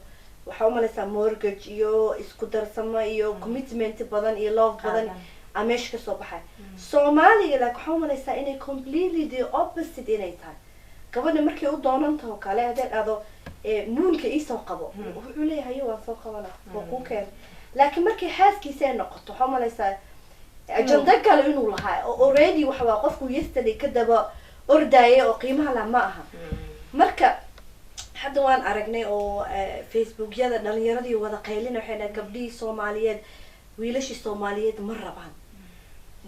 waxaa umalaysaa mortgage iyo isku darsamo iyo commitment badan iyo love badan aa meesha kasoo baxay soomaaliga laakin waxaa umalaysaa inay completely the opposite inay tahay gabadha markay u doonantaha oo kale hadday dhahdo muunka iisoo qabo wuxuu leeyahay waan soo qabana waa kuu keen laakiin markay xaaskiisa ay noqoto waxaa umalaysaa ajanda kale inuu lahaa oo already waxawaa qofku yesterday ka daba ordaaya oo qiimaha lah ma aha marka hadda waan aragnay oo facebookyada dhalinyaradii wada qaylina waxay dhahay gabdhihii soomaaliyeed wiilashii soomaaliyeed ma rabaan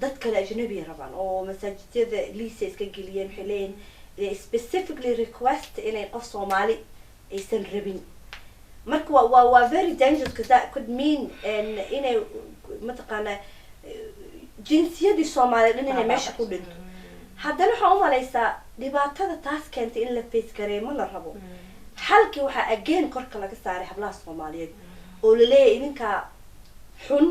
dad kale ajnabiya rabaan oo masaajidyada liisa iska geliyeen waxay leeyihin specifically request inay qof soomaali aysan rabin marka waa very dangerous because that could mean inay mataqaana jinsiyadii soomaaliyeed dhan inay meesha ku dhinto haddana waxaa umalaysaa dhibaatada taas keentay in la face gareeyo ma la rabo xalkii waxaa again korka laga saaray hablaha soomaaliyeed oo laleeyahay idinkaa xun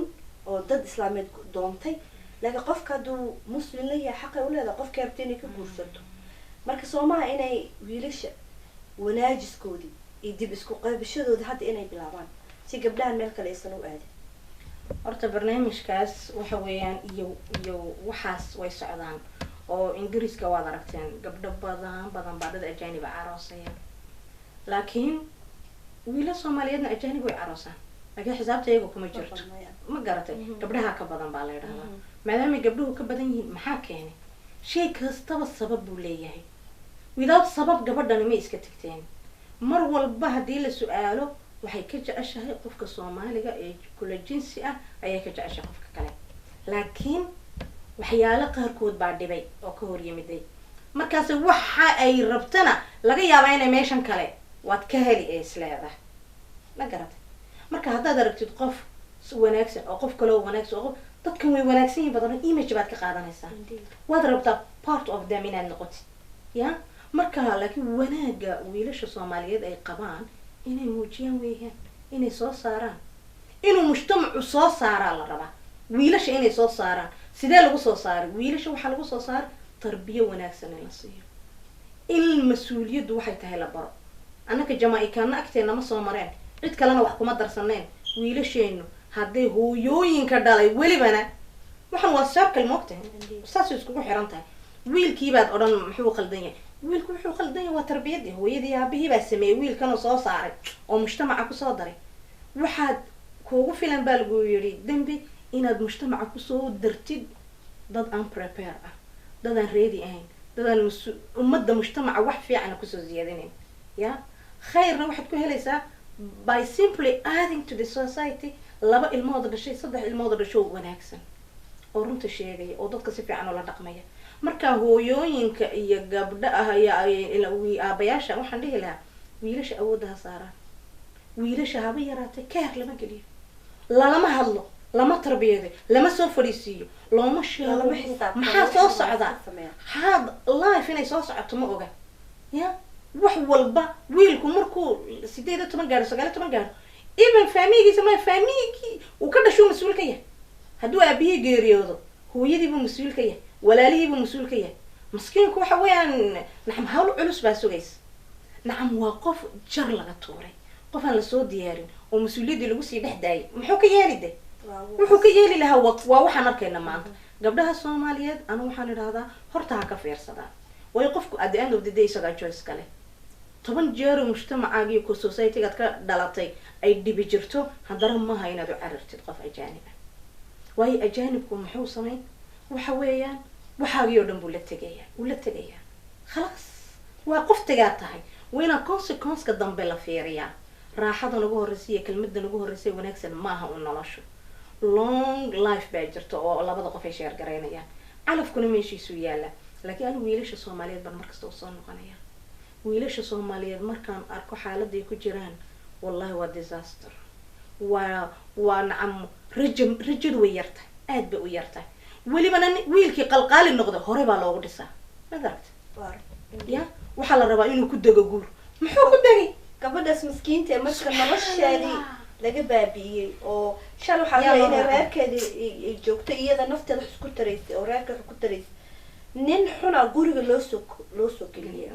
oo dad islaameed doontay laakiin qofka hadduu muslim la yahay xaqay u leedahay qofkay rabta inay ka guursato marka soomaha inay wiilasha wanaajiskoodii iyo dib isku qaybashadoodii hadda inay bilaabaan si gabdhahan meel kale aysan u aadin horta barnaamijkaas waxa weeyaan iyo waxaas way socdaan oo ingiriiska waad aragteen gabdho badan baa dad ajaaniba caroosaya laakiin wiila soomaaliyeedna ajaanib way caroosaan laakiin xisaabta iyaga kuma jirto ma garatay gabdhaha ka badan baa la yidhahdaa maadaamay gabdhuhu ka badan yihiin maxaa keenay shay kastaba sabab buu leeyahay without sabab gabadhani ma iska tagteen mar walba haddii la su-aalo waxay ka jeceshahay qofka soomaaliga ee kula jinsi ah ayay ka jeceshahay qofka kale laakiin waxyaalo qaarkood baa dhibay oo ka hor yimiday markaas waxa ay rabtana laga yaabaa inay meeshan kale waad ka heli ee isleedahay ma garatay marka haddaad aragtid qof wanaagsan oo qof kale oo wanaagsan oo dadkan way wanaagsan yihiin badan image baad ka qaadanaysaa waad rabtaa part of them inaad noqotid ya marka laakiin wanaaga wiilasha soomaaliyeed ay qabaan inay muujiyaan weeyaan inay soo saaraan inuu mujtamacu soo saaraa la rabaa wiilasha inay soo saaraan sidee lagu soo saaray wiilasha waxaa lagu soo saaray tarbiyo wanaagsan in la siiyo il mas-uuliyaddu waxay tahay la baro annaka jamaaikaana agteena ma soo mareen cid kalena wax kuma darsaneen wiilasheenu hadday hooyooyinka dhalay welibana waxaan waa saabkal moogtahay saasay iskugu xiran tahay wiilkiibaad odhan muxuu qaldan yahay wiilku wuxuu qaldan yahay waa tarbiyadii hooyadii aabihii baa sameeyey wiilkanoo soo saaray oo mujtamaca kusoo daray waxaad kuugu filan baa lagu yidhi dembi inaad mujtamaca kusoo dartid dad aan prepare ah dad aan ready ahayn dad aan ummadda mujtamaca wax fiicana kusoo ziyaadinayn ya khayrna waxaad ku helaysaa by simply adding to the society laba ilmooda dhashay 3 ilmooda dhasho wanaagsan oo runta sheegaya oo dadka si fiican ula dhaqmaya marka hooyooyinka iyo gabdhaha iyo aabayaasha waxaan dhihi lahaa wiilasha awoodda ha saaraan wiilasha haba yaraatay keer lama geliyo lalama hadlo lama tarbiyaday lama soo fadhiisiiyo looma sheego maxaa soo socda haad life inay soo socoto ma oga ya wax walba wiilku markuu 18 gaaro 19 gaaro even faamigiisa ma faamigi uu ka dhasho mas'uul ka yahay hadduu aabihii geeriyoodo hooyadiiba mas'uul ka yahay walaalihiiba mas'uul ka yahay maskiinku waxa weeyaan nacam hawl culus baa sugaysa nacam waa qof jar laga tuuray qof aan la soo diyaarin oo mas'uuliyadii lagu sii dhex daayay muxuu ka yeeli de wuxuu ka yeeli lahaa waa waxaan arkayna maanta gabdhaha Soomaaliyeed anu waxaan idhaahdaa horta ha ka fiirsadaan way qofku at the end of the day isaga choice kale 10 jeer mujtamacaagii ku society-ga ka dhalatay ay dhibi jirto haddana ma aha inaad u carartid qof ajaanib ah way ajaanibku muxuu sameyn waxa weeyaan waxaagii oo dhan buu la tegayaa خلاص waa qof tagaa tahay wayna consequence-ka dambe la fiiriyaa raaxada nagu horreysay kelmadda nagu horreysay wanaagsan ma aha u nolosho long life baa jirto oo labada qof ay share gareynayaan calafkuna meeshiisu yaala laakiin anigu wiilasha Soomaaliyeed baan markasta u soo noqonaya wiilasha Soomaaliyeed markaan arko xaaladda ay ku jiraan wallahi waa disaster waa nacam rajad way yarta aad bay u yarta welibana wiilkii qalqaali noqdo hore baa loogu dhisaa ma garata ya waxaa la rabaa inuu ku dago guur muxuu ku dagay gabadhaas miskiinta ee marka nolosheedii laga baabi'iyey oo shal waxaa la inay reerkeedii ay joogto iyada nafteeda wax isku taraysay oo reerka wax ku taraysay nin xuna guriga loo soo geliyay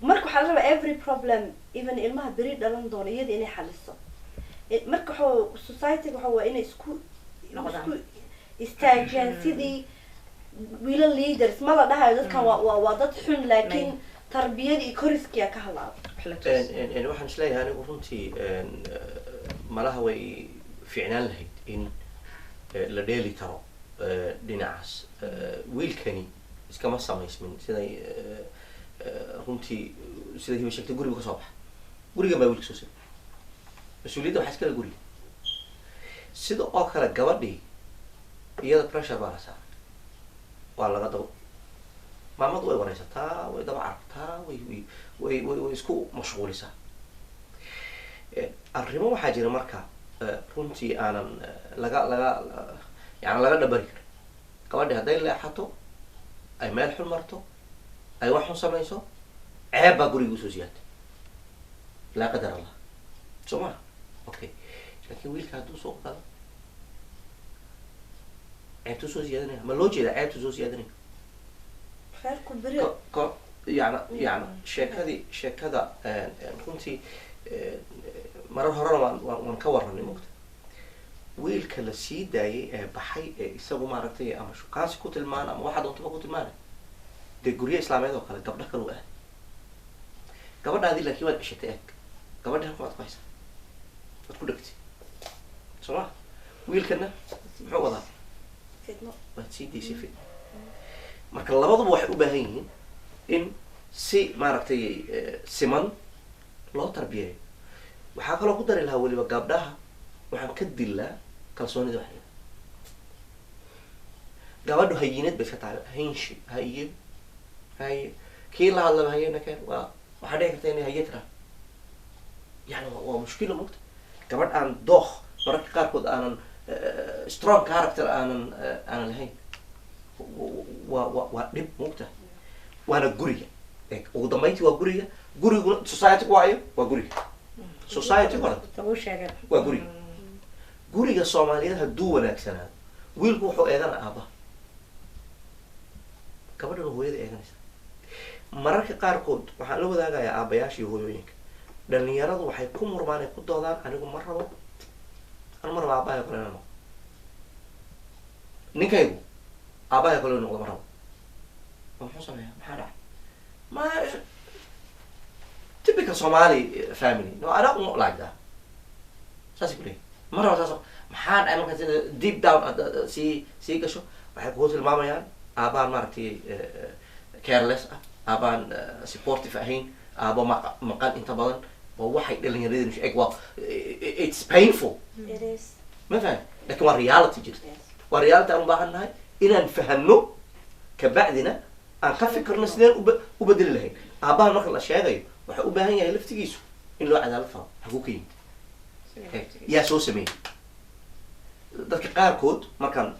marka waxaa la rabaa every problem even ilmaha beri dhalan doona iyada inay xaliso marka society waxa waa inay isku istaagaan sidii wiilal leaders ma la dhahayo dadkan waa dad xun laakiin tarbiyada iyo koriskiya ka hadlaado waxaan isleeyahay anigu runtii malaha way fiicnaan lahayd in la dheeli karo dhinacaas wiilkani iskama samaysmin siday runtii siday hiba sheegtay guriga ka soo baxa gurigan baa wiilka soo sii mas-uuliyadda waxaa iskala guriga sida oo kale gabadhii iyada pressure baa la saaray waa laga dabo maamadu way wareysataa way daba carabtaa way isku mashquulisaa arrimo waxaa jira marka runtii aanan laga dhabari karin gabadhi hadday leexato ay meel xun marto ay wax xun samayso ceeb baa guriga usoo siyaatay laa qadar allah soo maa okay laakiin wiilka hadduu soo qado ceebtu soo ziyaadanaya ma loo jeeda ceebtu soo ziyaadanaya reerku beri يعني sheekada runtii marar horena waan ka warranay mogta wiilka la sii daayay ee baxay ee isagu maaragtay ama shukaansi ku tilmaana ama waxa doontaba ku tilmaana dee guryo islaameed oo kale gabdha kale u ah gabadhaadii laakiin waad ceshatay eeg gabadhi halkan waad ku haysaa waad ku dhegtay soo ma wiilkana muxuu wadaa fidno waad sii daysay fidno marka labaduba waxay u baahan yihiin in si maaragtay siman loo tarbiyeeyo waxaa kaloo ku dari lahaa weliba gabdhaha waxaan ka dilaa kalsoonida waxay gabadhu hayinad bay iska tahay haynshi haye kii la hadlaba hayena keen waxaa dhici karta inay haye tiraa yani waa mushkila mogta gabadh aan dookh mararka qaarkood aanan strong character aanan lahayn waa dhib mogta waana guriga ugu dambeyntii waa guriga guriguna society ku waayo waa guriga society hore waa guriga guriga soomaaliyeed hadduu wanaagsanaado wiilku wuxuu eegana aabaha gabadhana hooyada eeganaysa mararka qaarkood waxaan la wadaagayaa aabayaasha iyo hooyooyinka dhalinyaradu waxay ku murmaan ay ku doodaan anigu ma rabo aabahay kale noqdo ninkaygu aabahay kale noqdo ma rabo muxuu sameeyaa maxaa dhacay ma typical Somali family no I don't like that saas ku leeyahay ma rabo saas maxaa dhacay marka sida deep down sii gasho waxay ku tilmaamayaan aabaan maaragtay careless ah aabaan supportive ahayn aabo maqan inta badan oo waxay dhalinyaradeen sheeg waa it's painful it is ma fahan laakiin waa reality jirta waa reality aan u baahannahay inaan fahanno kabacdina aan ka fikirno sideen u bedeli lahayn aabahan marka la sheegayo waxa u baahan yahay laftigiisu in loo cadaalad faro xaguu ka yimid yaa soo sameeyey dadka qaarkood markaan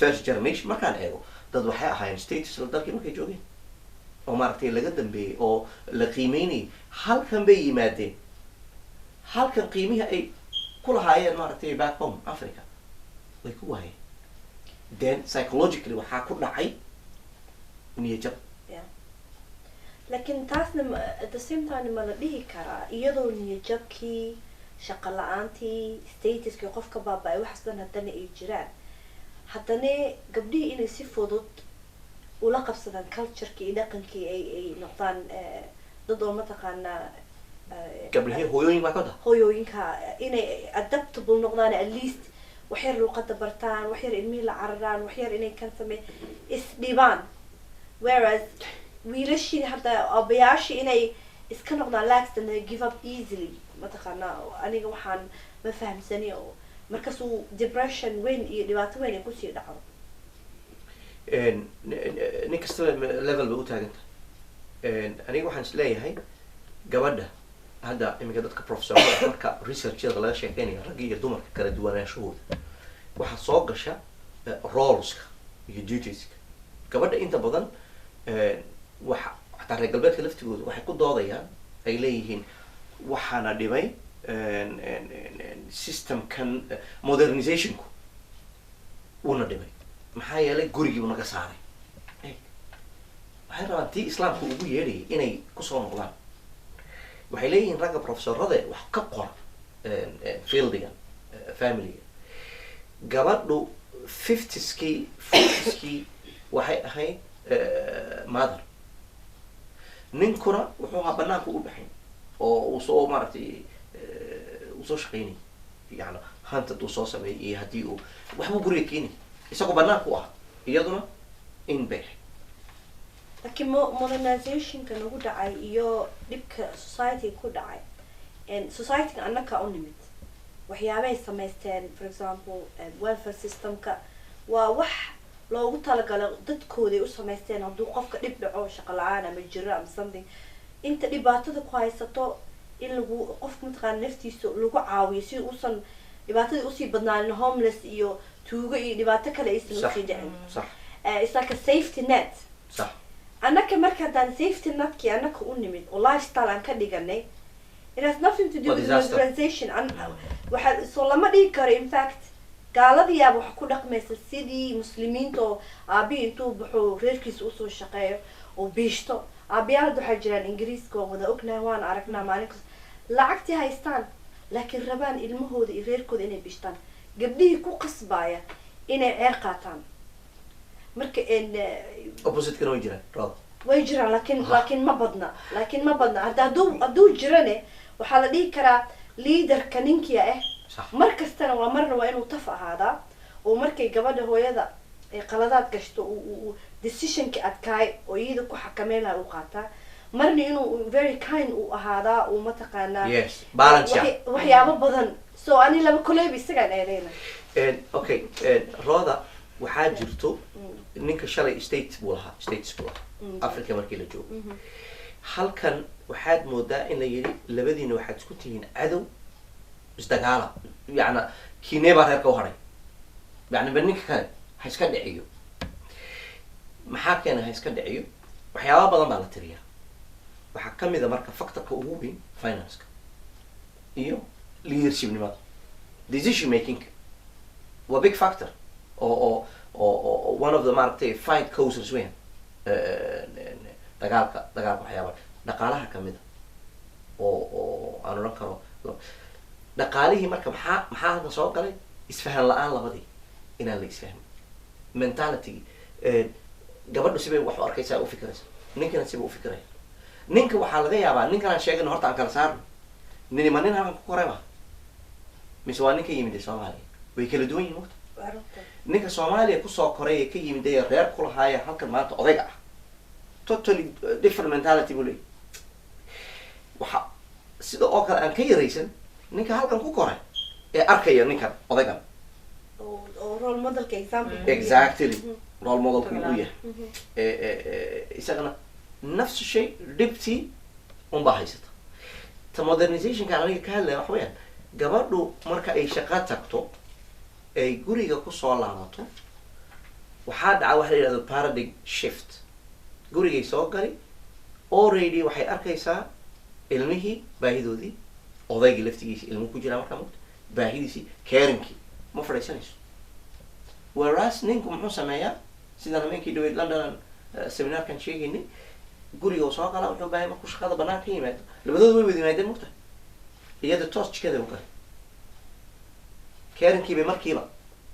first generation markaan eego dad waxay ahaayeen status la dalkii markay joogeen oo maaragtay laga dambeeyey oo la qiimeynayay halkan bay yimaadeen halkan qiimihii ay ku lahaayeen maaragtay back home Africa way ku waayeen then psychologically waxaa ku dhacay niyad jab laakiin taasna at the same time ma la dhihi karaa iyadoo niyad jabkii shaqo la-aantii statuskii qofka baaba-ay waxaas dhan haddana ay jiraan haddana gabdhihii inay si fudud ula qabsadaan culturekii iyo dhaqankii ay noqdaan dad oo mataqaanaa gabdhihii hooyooyin baa ka wada hooyooyinka inay adaptable noqdaan at least waxyar luuqada bartaan waxyar ilmihii la cararaan waxyar inay kan samey isdhibaan whereas wiilashii hadda aabayaashii inay iska noqdaan lax and they give up easily mataqaanaa aniga waxaan ma fahamsani oo markaasuu depression weyn iyo dhibaato weyn ay kusii dhacdo nin kastaba level bay u taagan tahay aniga waxaan is leeyahay gabadha hadda iminka dadka professorada marka researchada laga sheekeynayo ragga iyo dumarka kala duwanaanshahooda waxaa soo gasha roleska iyo dutieska gabadha inta badan waxa xataa reer galbeedka laftigooda waxay ku doodayaan ay leeyihiin waxaana dhibay systemkan modernizationku uuna dhibay maxaa yeelay gurigii u naga saaray waxay rabaan tii islaamka ugu yeedhayay inay kusoo noqdaan waxay leeyihiin ragga professorade wax ka qora fieldigan familyga gabadhu 50skii 40skii waxay ahayd mother ninkuna wuxuu ahaa banaanka u baxay oo uu soo maaragtay uu soo shaqeynay yani hantad uu soo sameeyay iyo haddii uu waxbuu guriga keenay isagoo banaanka u ah iyaduna in bay laakiin modernizationka nagu dhacay iyo dhibka society ku dhacay societyga annaka u nimid waxyaabay samaysteen for example welfare systemka waa wax loogu talagalo dadkooday u samaysteen hadduu qofka dhib dhaco shaqo la-aan ama jiro ama something inta dhibaatada ku haysato in lagu qofka mataqaana naftiisa lagu caawiyo si uusan dhibaatadii usii badnaanin homeless iyo tuugo iyo dhibaato kale aysan usii dhicin it's like a safety net annaka marka haddaan safety netkii annaka u nimid oo lifestyle aan ka dhiganay it has nothing to do with modernization waxaa soo lama dhigi karo in fact gaaladiyaaba waxa ku dhaqmaysa sidii muslimiinta oo aabihi intuu baxo reerkiisa usoo shaqeeyo oo biishto aabiyaalada waxaa jiraan ingiriiska oo wada ognahay waan aragnaa maalin kasta lacagtii haystaan laakiin rabaan ilmahooda iyo reerkooda inay bishtaan gabdhihii ku qasbaya inay ceer qaataan marka opposite-kana way jiraan rooda way jiraan laakiin ma badna hadduu jirane waxaa la dhihi karaa leaderka ninkia mar kastana marna waa inuu taf ahaadaa oo markay gabadha hooyada ay qaladaad gashto decisionka adkaay oo iyada ku xakameynaya u qaataa marna inuu very kind u ahaadaa uu mataqaanaa waxyaabo badan so ani laba koleyba isagaan eedeyna okay rooda waxaa jirto ninka shalay states buu lahaa africa markii la joogo halkan waxaad moodaa in la yidhi labadiina waxaad isku tihiin cadow isdagaala yacna kiinee baa reerka u hadhay yani ba ninka kale ha iska dhiciyo maxaa keena ha iska dhiciyo waxyaaba badan baa la tiriyaa waxaa kamid a marka factorka ugu weyn financeka iyo leadershipnimada decision makingka waa big factor oo one of the maaragtay fight causes weyn dagaalka waxyaaba dhaqaalaha kamid a oo aan odhan karo dhaqaalihii marka maxaa halkan soo galay isfahan la-aan labadii inaan la isfahmin mentalitygii gabadhu sibay wax u arkaysaa ufikiraysa ninkana siba ufikiraya ninka waxaa laga yaabaa ninkan aan sheegin horta aan kala saarno ninima nin halkan ku koray ma mise waa ninka yimid soomaaliya way kala duwan yihin wata ninka soomaaliya kusoo koray ee ka yimid ee reer ku lahaaya halkan maanta odayga ah totally different mentality buu leeyahy waxa sida oo kale aan ka yaraysan ninka halkan ku koray ee arkaya ninkan odaygan role modelka example exactly role modelku uu yahay isagana nafsu shay dhibtii unbaa haysata ta modernizationka aniga ka hadlaya waxa weyaan gabadhu marka ay shaqo tagto ay guriga kusoo laabato waxaa dhaca waxa la yidhahdo paradigm shift gurigay soo gali already waxay arkaysaa ilmihii baahidoodii odaygii laftigiisi ilmuhu ku jiraa markaa mugta baahidiisii caringkii ma fadhiisanayso whereas ninku muxuu sameeyaa sidaan habeenkii dhaweyd london seminaarkan sheegaynay guriga uu soo galaa wuxuu baahay markuu shaqada banaan ka yimaado labadooda way wada yimaadeen mugta iyada toos jikada u galay caringkiiba markiiba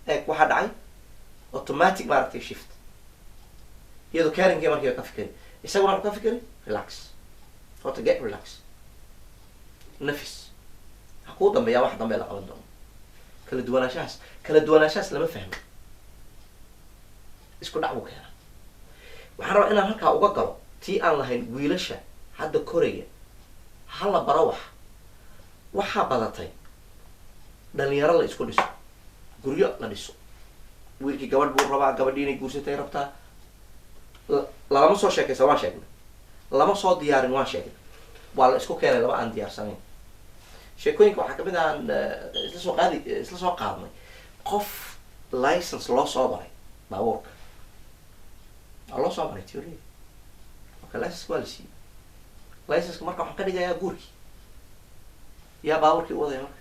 eeg waxaa dhacay automatic maaragtay shift iyadoo caringkii markiiba ka fikeri isaguna wuxuu ka fikeri relax horta get relax nafis ha kuu dambeeyaa wax dambe la qaban doono kala duwanaanshahaas lama fahmo isku dhac buu keenaa waxaan rabaa inaan halkaa uga galo tii aan lahayn wiilasha hadda koraya hala baro waxaa badatay dhalinyaro la isku dhiso guryo la dhiso wiilkii gabadh buu rabaa gabadhii inay guursatay rabtaa lalama soo sheekaysa waan sheegnay lama soo diyaarin waan sheegnay waa la isku keenay laba aan diyaarsanayn sheekooyinka waxaa kamid ah aan isla soo qaadnay qof license loo soo baray baabuurka waa loo soo baray theory marka license waa la siiyey licenceka marka waxaan ka dhigayaa guurkii yaa baabuurkii u wadaya marka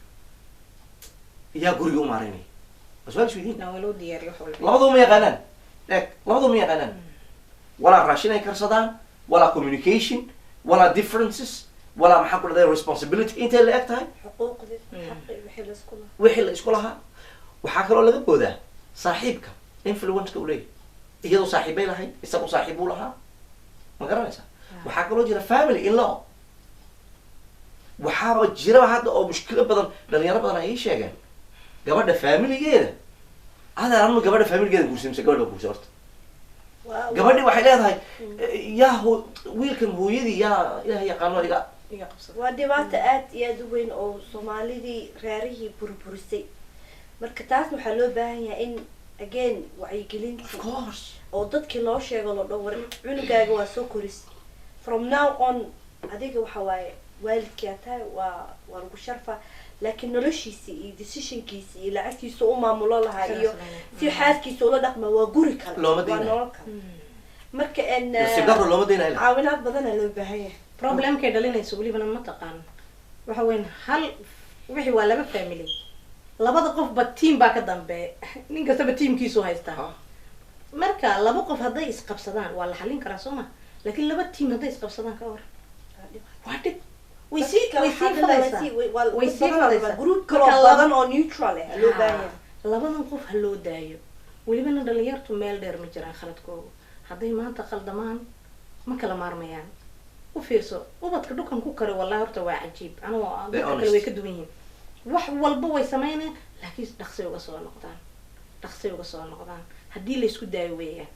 yaa guriga u maareynaya bas waa isweydiin labadaba ma yaqaanaan labadaba ma yaqaanaan walaa raashin ay karsadaan walaa communication walaa differences walaa maxaa ku dhahday responsibility intay la eg tahay wixii la isku lahaa waxaa kaloo laga boodaa saaxiibka influenceka u leeyahy iyadoo saaxiibbay lahayd isagu saaxiib uu lahaa ma garanaysaa waxaa kaloo jira family in law waxaaba jira hadda oo mushkilo badan dhalinyaro badan ay ii sheegeen gabadha familigeeda adaan gabadha familigeeda guursa mise gabadha guursa horta gabadhi waxay leedahay yaa wiilkan hooyadii yaa ilaah yaqaano iga waa dhibaato aad iyo aada u weyn oo soomaalidii reerihii burburisay marka taasna waxaa loo baahan yahay in again wacyigelintii oo dadkii loo sheego loo dhan war cunugaaga waa soo koris from now on adiga waxa waaye waalidkii aa tahay waa lagu sharfa laakiin noloshiisi iyo decisionkiisi iyo lacagtiisa u maamulo lahaa iyo si xaaskiisa ula dhaqma waa guri kale waa nolol kale marka caawinaad badana loo baahan yahay problemkay dhalinayso welibana ma taqaano waxa weyn hal wixii waa laba family labada qofba team baa ka dambeeya nin kastaba teamkiisu haystaa marka laba qof hadday isqabsadaan waa la xallin karaa soo ma laakiin laba team hadday isqabsadaan ka war waa dhib way sii fadaysaa group kaloo badan oo neutral ah loo baahan labadan qof ha loo daayo welibana dhalinyartu meel dheer ma jiraan khaladkooda hadday maanta qaldamaan ma kala maarmayaan u fiirso ubadka dhukan ku kare wallahi horta waa cajiib anoo dadka kale way ka duwan yihiin wax walba way sameynayaan laakiin dhaqsi uga soo noqdaan haddii la isku daayo weeyaan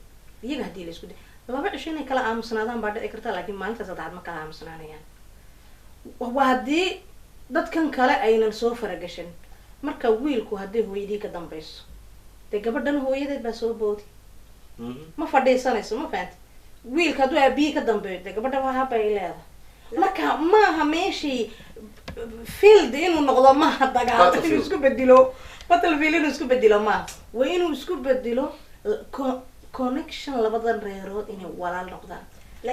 iyaga haddii la isku daayo laba cisho inay kala aamusnaadaan baa dhici karta laakiin maalinta saddexaad ma kala aamusnaanayaan waa haddii dadkan kale aynan soo faragashan marka wiilku hadday hooyadii ka dambayso dee gabadhan hooyadeed baa soo boodi ma fadhiisanayso ma fahanti wiilka hadduu aabihii ka dambeeyo dee gabadha waahaba ay leedahay marka maaha meeshii field inuu noqdo maaha dagaal inuu isku bedelo battlefield inuu isku bedelo maaha waa inuu isku bedelo connection labadan reerood inay walaal noqdaan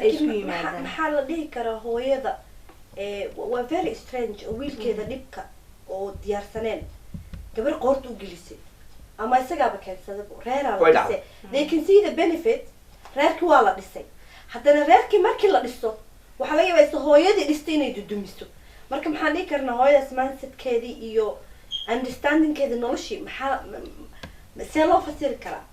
ay isku yimaadaan maxaa la dhihi karaa hooyada waa very strange oo wiilkeeda dhibka oo diyaarsaneen gabar qoorta u gelisay ama isagaaba keensaday reeraa la dhisay they can see the benefit reerkii waa la dhisay haddana reerkii markii la dhiso waxaa laga yaabaa hooyadii dhistay inay dudumiso marka maxaan dhihi karnaa hooyadaas mindsetkeedii iyo understandingkeedii noloshii maxaa see loo fasiri karaa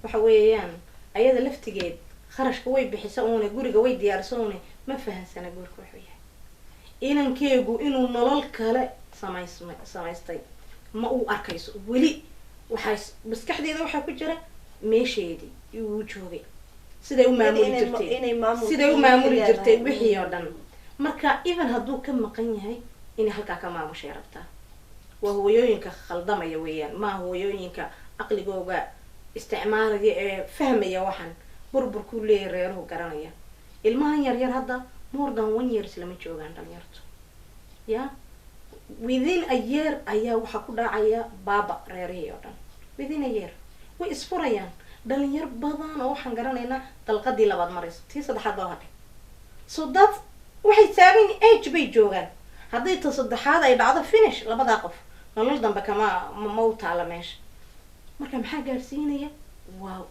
waxa weeyaan ayada laftigeed kharashka way bixisa uune guriga way diyaarisa uune ma fahansana guurka wuxuu yahay inankeegu inuu nolol kale samaystay ma uu arkayso weli waxaa maskaxdeeda waxaa ku jira meesheedii uu joogay siday u maamuli jirtay wixii oo dhan marka even hadduu ka maqan yahay inay halkaa ka maamushay rabtaa waa hooyooyinka khaldamaya weeyaan maa hooyooyinka aqligooga isticmaalaya ee fahmaya waxaan burburkuu leeyahay reeruhu garanaya ilmahan yaryar hadda more than 1 years lama joogaan dhalinyartu ya within a year ayaa waxaa ku dhacaya baaba reerihii oo dhan within a year way isfurayaan dhalinyar badan oo waxaan garanaynaa dalqadii labaad marayso tii saddexaad baa hadhay so that waxay taagan age bay joogaan hadday ta saddexaad ay dhacdo finish labadaa qof nolol dambe ma u taala meesha marka maxaa gaarsiinaya wow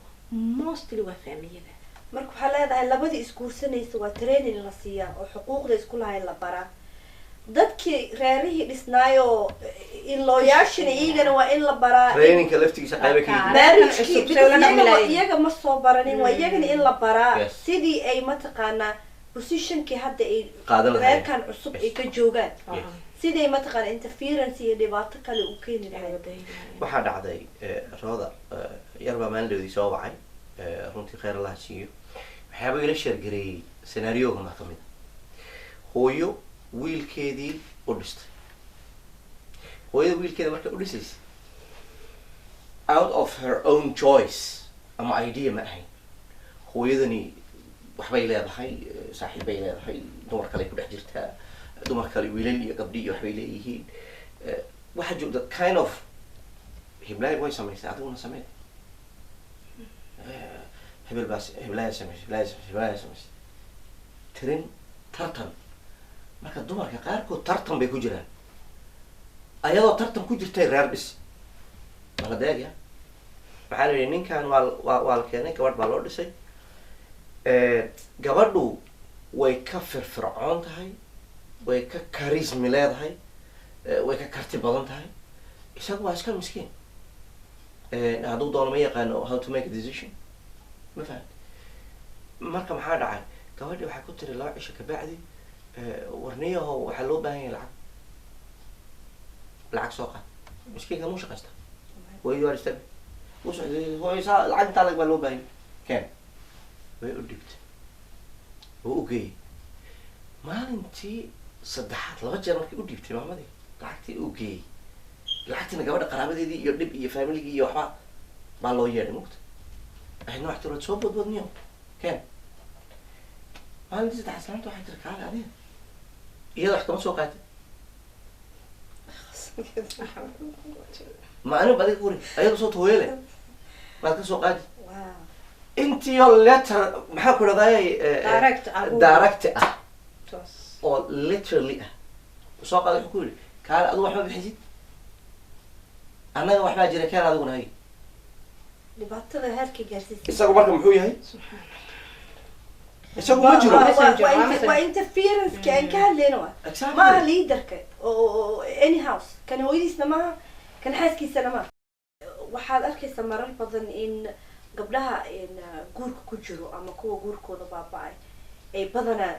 mostly waa faamiyada marka waxaa leedahay labadii isguursanaysa waa training la siiyaa oo xuquuqda isku lahayn la baraa dadkii reerihii dhisnaayo in looyaashina iyagana waa in la baraa trainingka laftigiisa qayba ka iyaga ma soo baranin waa iyagana in la baraa sidii ay mataqaanaa positionkii hadda ay reerkan cusub ay ka joogaan siday mataqaana interference iyo dhibaato kale u keeni lahayd waxaa dhacday rooda yarbaa maalindoodii soo wacay runtii khayr allaha siiyo waxyaaba ila sheergareeyey senaariyooga maa kamid a hooyo wiilkeedii u dhistay hooyada wiilkeeda markay u dhisaysa out of her own choice ama idea ma ahayn hooyadani waxbay leedahay saaxiib bay leedahay dumar kale ku dhex jirtaa dumar kale wiilal iyo gabdhi iyo waxbay leeyihiin waxaa joogta kind of heblaay way samaysay adiguna samee heblaaya samaysay tirin tartan marka dumarka qaarkood tartan bay ku jiraan ayadoo tartan ku jirtay reer dhis mala deegya maxaa la yidhi ninkan waa la keenay gabadh baa loo dhisay gabadhu way ka firfircoon tahay way ka charisma leedahay way ka karti badan tahay isagu waa iska miskiin hadduu doono ma yaqaano how to make a decision ma fahamti marka maxaa dhacay gabadhi waxay ku tiri 2 cisho kabacdi warniyaho waxaa loo baahan yahay lacag soo qaad miskiinka muu shaqaysta waydi waa istaag hooysaa lacag intaa lag baa loo baahan keen way u dhigtay oo u geeyay maalintii saddexaad 2 jeer markay u dhiibtay maamadii lacagtii u geeyay lacagtiina gabadha qaraabadeedii iyo dhib iyo familigii iyo waxba baa loo yeedhay mugta ahidna wax tirood soo boodboodniyo keen maalintii saddexaad salaanta waxay tiri kaale adiga iyada wax kama soo qaatay ma aniga badiga uri ayada soo tooyele maad ka soo qaadi intiyo letter maxaa ku dhadaayay direct ah oo literally ah soo qaada wuxuu ku yidhi kaale adigu waxma bixisid annaga waxbaa jira keen adiguna hay dhibaatada heerkay gaarsiisay isagu marka muxuu yahay isagu ma jiro waa interference aan ka hadlayno maaha leaderka oo any house kan hooyadiisna maaha kan xaaskiisana maaha waxaad arkaysaa marar badan in gabdhaha guurka ku jiro ama kuwa guurkooda baaba-ay ay badanaa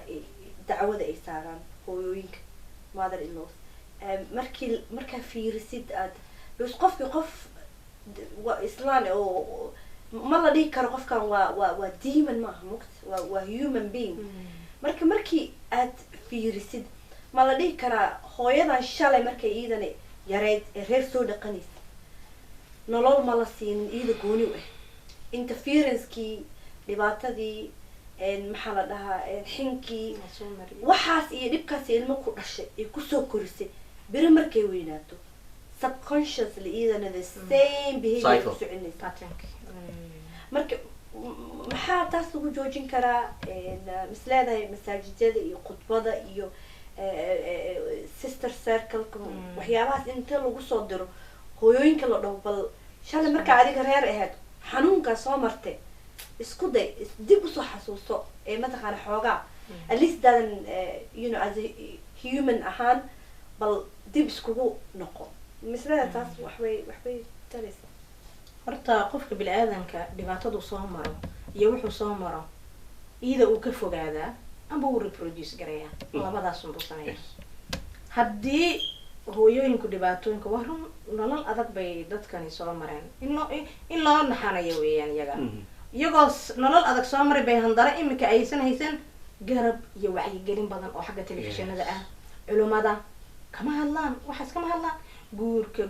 dacwada ay saaraan hooyooyinka mother in laws markaa fiirisid aad bs qofkii qof waa islaan oo ma la dhihi karo qofkan waa demon maaha muqta waa human being markii aad fiirisid ma la dhihi karaa hooyadan shalay markay iidana yareyd ee reer soo dhaqanaysa nolol ma la siinin iida gooni u ah interferencekii dhibaatadii maxaa la dhahaa xinkii waxaas iyo dhibkaas ilmo ku dhashay ay kusoo korisay beri markay weynaato subconsciously iyadana the same behavior ku soconaysa marka maxaa taas lagu joojin karaa misleedahay masaajidada iyo khudbada iyo sister circleka waxyaabahaas inta lagu soo diro hooyooyinka la dhaho bal shalay markaa adiga reer ahayd xanuunkaa soo martay isku day dib usoo xasuuso ee mataqaana xoogaa at least daadan you know as a human ahaan bal dib iskugu noqo mislada taas waxbay taraysa horta qofka bini-aadanka dhibaatadu soo maro iyo wuxuu soo maro iyada uu ka fogaadaa amba uu reproduce garayaa labadaas unbuu sameeya haddii hooyooyinku dhibaatooyinka waa run nolol adag bay dadkani soo mareen in loo naxanayo weeyaan iyagoo nolol adag soo maray bay handara imika aysan haysan garab iyo wacyigelin badan oo xagga telefishinada ah culimada kama hadlaan waxaas kama hadlaan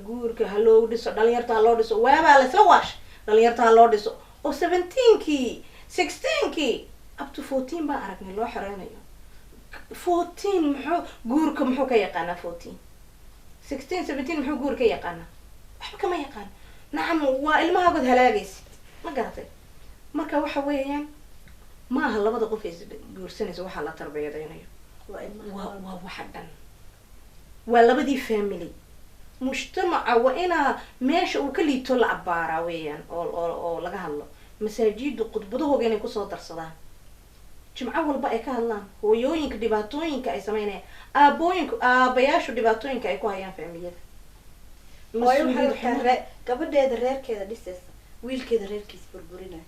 guurka ha loo dhiso dhalinyarta ha loo dhiso waabaa laisla waash dhalinyarta ha loo dhiso oo 17kii 16kii up to 14 baan aragnay loo xoreynayo 14 muxuu ka yaqaanaa 14 16 17 muxuu guur ka yaqaanaa waxba kama yaqaan nacam waa ilmahaagood halaagaysa ma garatay marka waxa weeyaan maaha labada qof is guursanaysa waxaa la tarbiyadaynayo waa waxa dhan waa labadii family mujtamaca waa inaa meesha uu ka liito la abaaraa weeyaan oo laga hadlo masaajidu khudbadahooga inay kusoo darsadaan jimco walba ay ka hadlaan hooyooyinka dhibaatooyinka ay sameynayaan aabayaashu dhibaatooyinka ay ku hayaan familiyada gabadheeda reerkeeda dhisaysa wiilkeeda reerkiisa burburinaya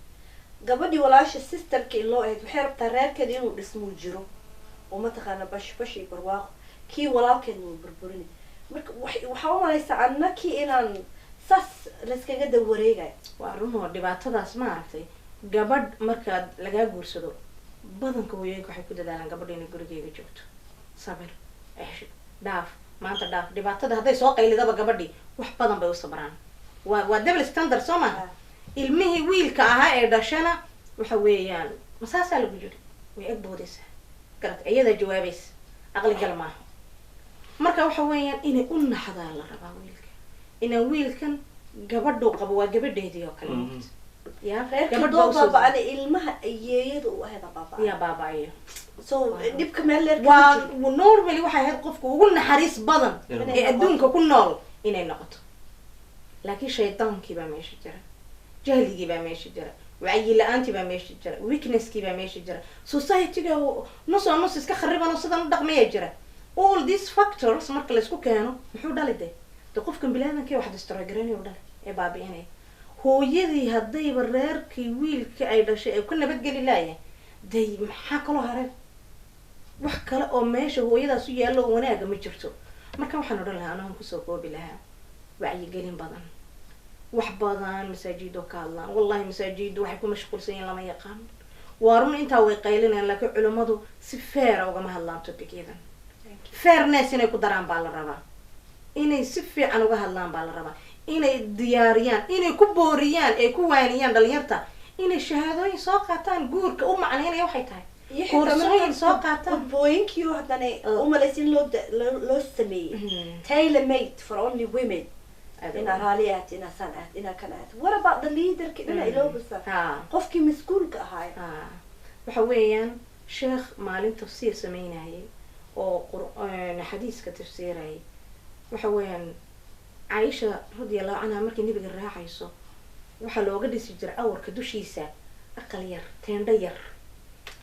gabadhii walaasha sisterka in loo ahayd waxay rabtaa reerkeeda inuu dhismuu jiro oo mataqaana bash iyo barwaaqo kii walaalkeedna wuu burburinay marka waxaa u malaysaa annakii inaan saas layskaga dawareegayo waa runoo dhibaatadaas ma aragtay gabadh markaad lagaa guursado badanka hooyooyinka waxay ku dadaalaan gabadha inay gurigeega joogto sabir ceshid dhaaf maanta dhaaf dhibaatada hadday soo qaylidaba gabadhii wax badan bay u sabraan waa double standard soo maha ilmihii wiilka ahaa ee dhashana waxa weeyaan masaasaa lagu jiri way eg boodaysaa garad iyadaa jawaabaysa aqli gal maaha marka waxa weeyaan inay u naxdaa la rabaa wiilka inaan wiilkan gabadhuu qabo waa gabadheedii oo kale reerkadoo baaba-ana ilmaha ayeeyada u ahayd yaa baaba-ayo so dhibka meel waa normally waxay ahayd qofka ugu naxariis badan ee adduunka ku nool inay noqoto laakiin shaydaankii baa meesha jira jahligii baa meesha jira wacyi la-aantii baa meesha jira weaknesskii baa meesha jira societyga nus oo nus iska khariban oo sidan u dhaqmaya jira all these factors marka laisku keeno muxuu dhali de qofkan bilaadanka wax destroy-garanayo dhali ee baabi-inaya hooyadii haddayba reerkii wiilka ay dhashay ay ku nabadgeli laayeen day maxaa kaloo hareen wax kale oo meesha hooyadaas u yaallo oo wanaaga ma jirto marka waxaan odhan lahaa anahan kusoo koobi lahaa wacyigelin badan wax badan masaajido ka hadlaan wallahi masaajidu waxay ku mashquulsan yihiin lama yaqaan waa run intaa way qaylinayaan laakiin culimmadu si faira ugama hadlaan topicyadan fairness inay ku daraan baa la rabaa inay si fiican uga hadlaan baa la rabaa inay diyaariyaan inay ku booriyaan ay ku waaniyaan dhalinyarta inay shahaadooyin soo qaataan guurka u macnaynaya waxay tahay koorsooyin soo qaataan khudbooyinkii haddana umalaysa in loo sameeyey tailor made for only women inaa raali ahayd inaa saan ahayd inaa kan ahayd what about the leaderka inaa iloobasa qofkii mas-uulka ahaay waxa weeyaan sheekh maalin tafsiir sameynayay oo xadiiska tafsiirayay waxa weeyaan caaisha radiallahu canha markii nabiga raacayso waxaa looga dhisi jiray awrka dushiisa aqal yar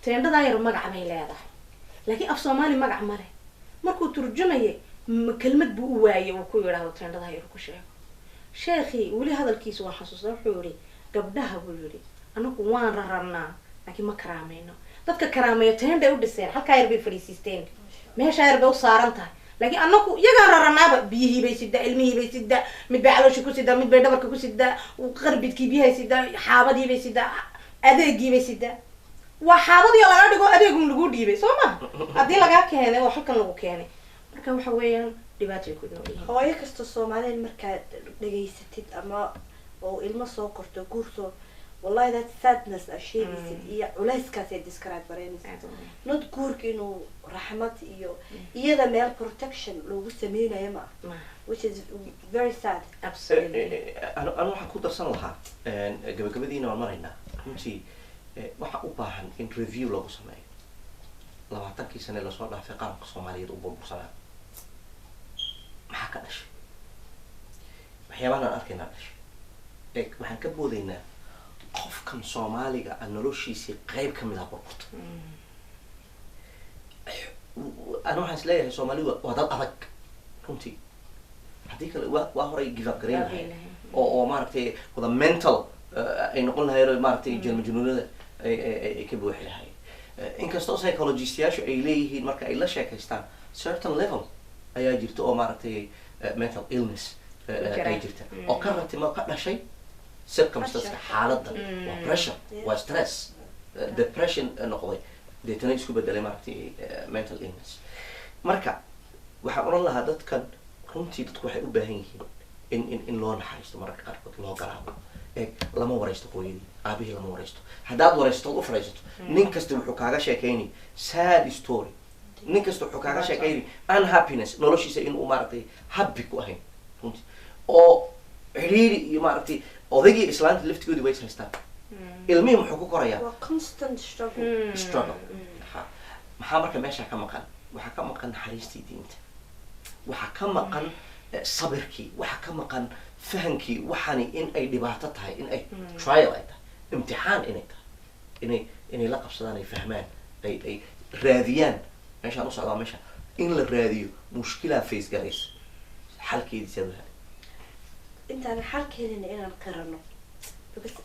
teendhadaa yar magac bay leedahay laakiin af soomaali magac male markuu turjumayay kelmad buu u waayay uu ku yidhaahdo teendhadaa yar ku sheego sheekhii weli hadalkiisa waan xasuustaa wuxuu yihi gabdhaha buu yihi anagu waan rararnaa laakiin ma karaamayno dadka karaameeyo teendhay u dhiseen halkaa yar bay fadhiisiisteen meeshaa yar bay u saaran tahay laakiin anagu iyagaan raranaaba biyihii bay sidaa ilmihii bay sidaa mid bay calooshii ku sidaa mid bay dhabarka ku sidaa qarbidkii biyahay sidaa xaabadii bay sidaa adeegii bay sidaa waa xaabadii laga dhigo adeegun lagu dhiibay soo ma haddii lagaa keenay oo halkan lagu keenay marka waxa weeyaan dhibaatay ku noolyihiin hooyo kasta soomaaliyeed markaad dhegaysatid ama oo ilmo soo korto guurso wallahi that sadness a sheegaysid iyo culayskaasay describe bareynaysa not guurka inuu raxmad iyo iyada meel protection loogu sameynayo ma which is very sad. Absolutely. أنا waxaan ku darsan lahaa gabagabadiina waan maraynaa runtii waxa u baahan in review lagu sameeyo 20 sano la soo dhaafay qaranka Soomaaliyeed u burbursanaa maxaa ka dhashay waxyaabaha aan arkaynaa dhashay waxaan ka boodaynaa qofkan Soomaaliga aan noloshiisii qayb ka mid ah burburta أنا waxaan isleeyahay Soomaalidu waa dad adag runtii hadii kale waa horay give up gareyn lahayd oo maaragtay wada mental ay noqon lahayd maaragtay junuunada ay ka buuxi lahayd inkastoo psychologists ay leeyihiin marka ay la sheekaystaan certain level ayaa jirta oo maaragtay mental illness ay jirta oo ka ratimo ka dhashay circumstance xaaladda waa pressure waa stress depression noqday deetana isku bedelay maaragtay mental illness marka waxaan oran lahaa dadkan runtii dadku waxay u baahan yihiin in loo naxariisto mararka qaarkood loo garaabo lama waraysto hooyadii aabihii lama waraysto haddaad waraysto u fadhiisato nin kasta wuxuu kaaga sheekaynay sad story nin kasta wuxuu kaaga sheekaynay unhappiness noloshiisa inuu maaragtay happy ku ahayn runtii oo xiriiri iyo maaragtay odaygii islaanta laftigoodii way haystaan ilmihii muxuu ku korayaa constant struggle maxaa marka meesha ka maqan waxaa ka maqan naxariistii diinta waxaa ka maqan sabirkii waxaa ka maqan fahankii waxani in ay dhibaato tahay in ay trial ay tahay imtixaan inay tahay inay la qabsadaan ay fahmaan ay raadiyaan meeshaan u socdaa meesha in la raadiyo mushkilaa face galaysa xalkeedii sabaha intaan xalkeedina inaan qirano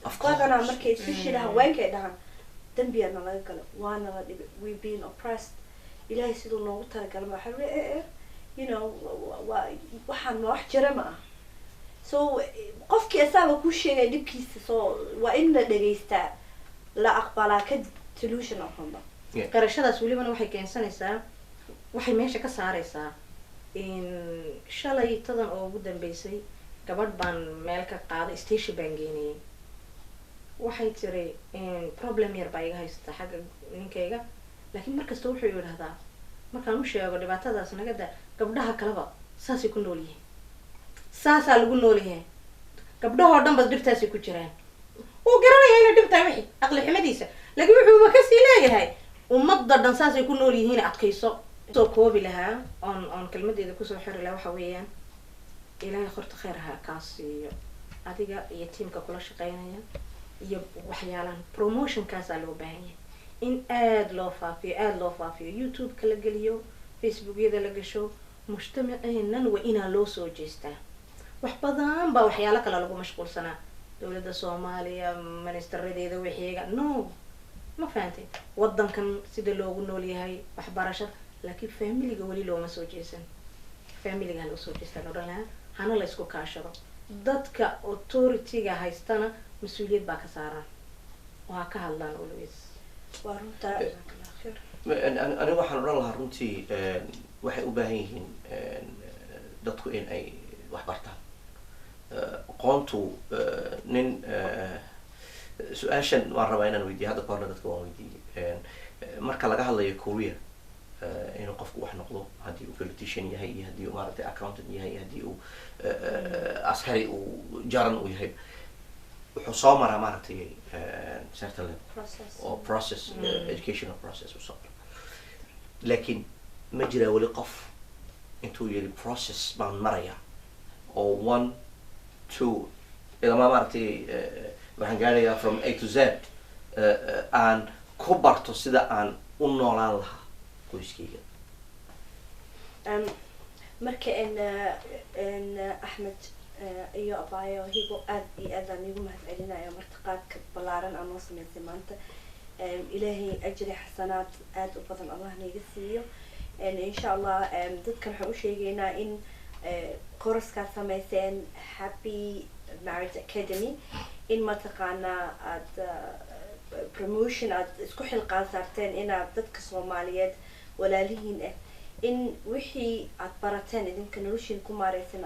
afkaagana markay isu shida haweenkay dhahan dambiyaa nalaga gala waana la dhibay we been oppressed ilaahay siduu noogu talagalay waxaa leeyahay you know waxaan wax jira ma ah so qofkii asaaba ku sheegay dhibkiisa soo waa in la dhageystaa la aqbalaa ka solution of hamba qarashadaas welibana waxay keensanaysaa waxay meesha ka saaraysaa in shalay tadan oo ugu dambeysay gabadh baan meel ka qaaday station baan geenayay waxay tiri problem yar baa iga haysta xagga ninkayga laakiin markasta wuxuu yidhaahdaa markaan u sheego dhibaatadaas nagada gabdhaha kaleba saasay ku nool yihiin saasaa lagu nool yahay gabdhahoo dhan bad dhibtaasay ku jiraan wuu garanayaa inay dhibtaa wixii aqli xumadiisa laakiin wuxuuba kasii leeyahay ummadda dhan saasay ku nool yihiin adkayso soo koobi lahaa oon kelmadeeda kusoo xiri lahaa waxa weeyaan ilaahay horta khayr ha kaa siiyo adiga iyo tiimka kula shaqeynaya iyo waxyaalahan promotionkaasaa loo baahan yahay in aada loo faafiyo youtube-ka la geliyo facebookyada la gasho mujtamaceenan waa inaa loo soo jeestaa wax badan baa waxyaalo kale lagu mashquulsanaa dowladda Soomaaliya ministeradeeda wixiiga no ma fahantay wadankan sida loogu nool yahay waxbarashada laakiin familiga wali looma soo jeesan familiga loo soo jeestaa oranaa hana la isku kaashado dadka authority-ga haystana mas'uuliyad baa ka saaran waa ka hadlaan always waa runta أنا waxaan oran lahaa runtii waxay u baahan yihiin dadku in ay wax bartaan qoontu nin su'aashan waan rabaa inaan weydiiyo hadda kahorna dadka waan weydiiyey marka laga hadlayo Korea inuu qofku wax noqdo haddii uu politician yahay iyo haddii uu maaragtay accountant yahay iyo haddii uu askari uu jaran uu yahay wuxuu soo maraa maaragtay certain level or process educational process or something laakiin ma jira wali qof intuu yiri process baan maraya oo 1 2 ilama maaragtay waxaan gaarayaa from A to Z aan ku barto sida aan u noolaan lahaa qoyskayga. marka Axmed iyo abaayo hibo aad iyo aad aan igu mahadcelinayo martiqaadka ballaaran aan noo samaysay maanta. ilaahay ajri xasanaad aad u badan allah naga siiyo. insha allah dadkan waxaan u sheegaynaa in kooraska samayseen Happy Marriage Academy in mataqaanaa aad promotion aad isku xilqaan saarteen inaad dadka Soomaaliyeed walaalihiin in wixii aad barateen idinka noloshiin ku maareysan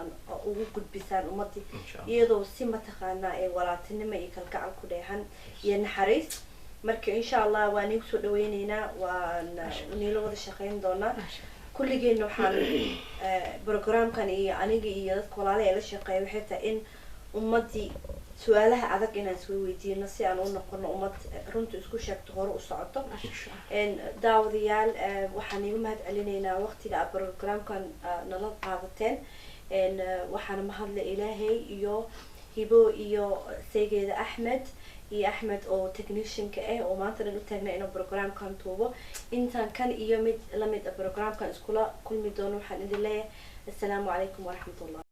ugu gudbisaan ummadii iyadoo si mataqaanaa ee walaaltinimo iyo kalgacal ku dheehan iyo naxariis. marka insha allah waan igu soo dhaweyneynaa waan niilo wada shaqeyn doonaa kulligeena waxaan programkan iyo aniga iyo dadka walaalaha ee la shaqeeya waxay tahay in ummadii su'aalaha adag inaan soo weydiino si aan u noqono ummad runta isku sheegto hore u socoto. daawadayaal waxaan igu mahadcelinaynaa waqtiga aad programkan nala qaadateen. waxaan mahadle ilaahay iyo hibo iyo saygeeda Axmed iyo Axmed oo technician-ka oo maanta dhan u taagnaa inuu programkan tuubo. intaan kan iyo mid la mid programkan iskula kulmi doono waxaan idin leeyahay assalaamu calaykum waraxmatullah.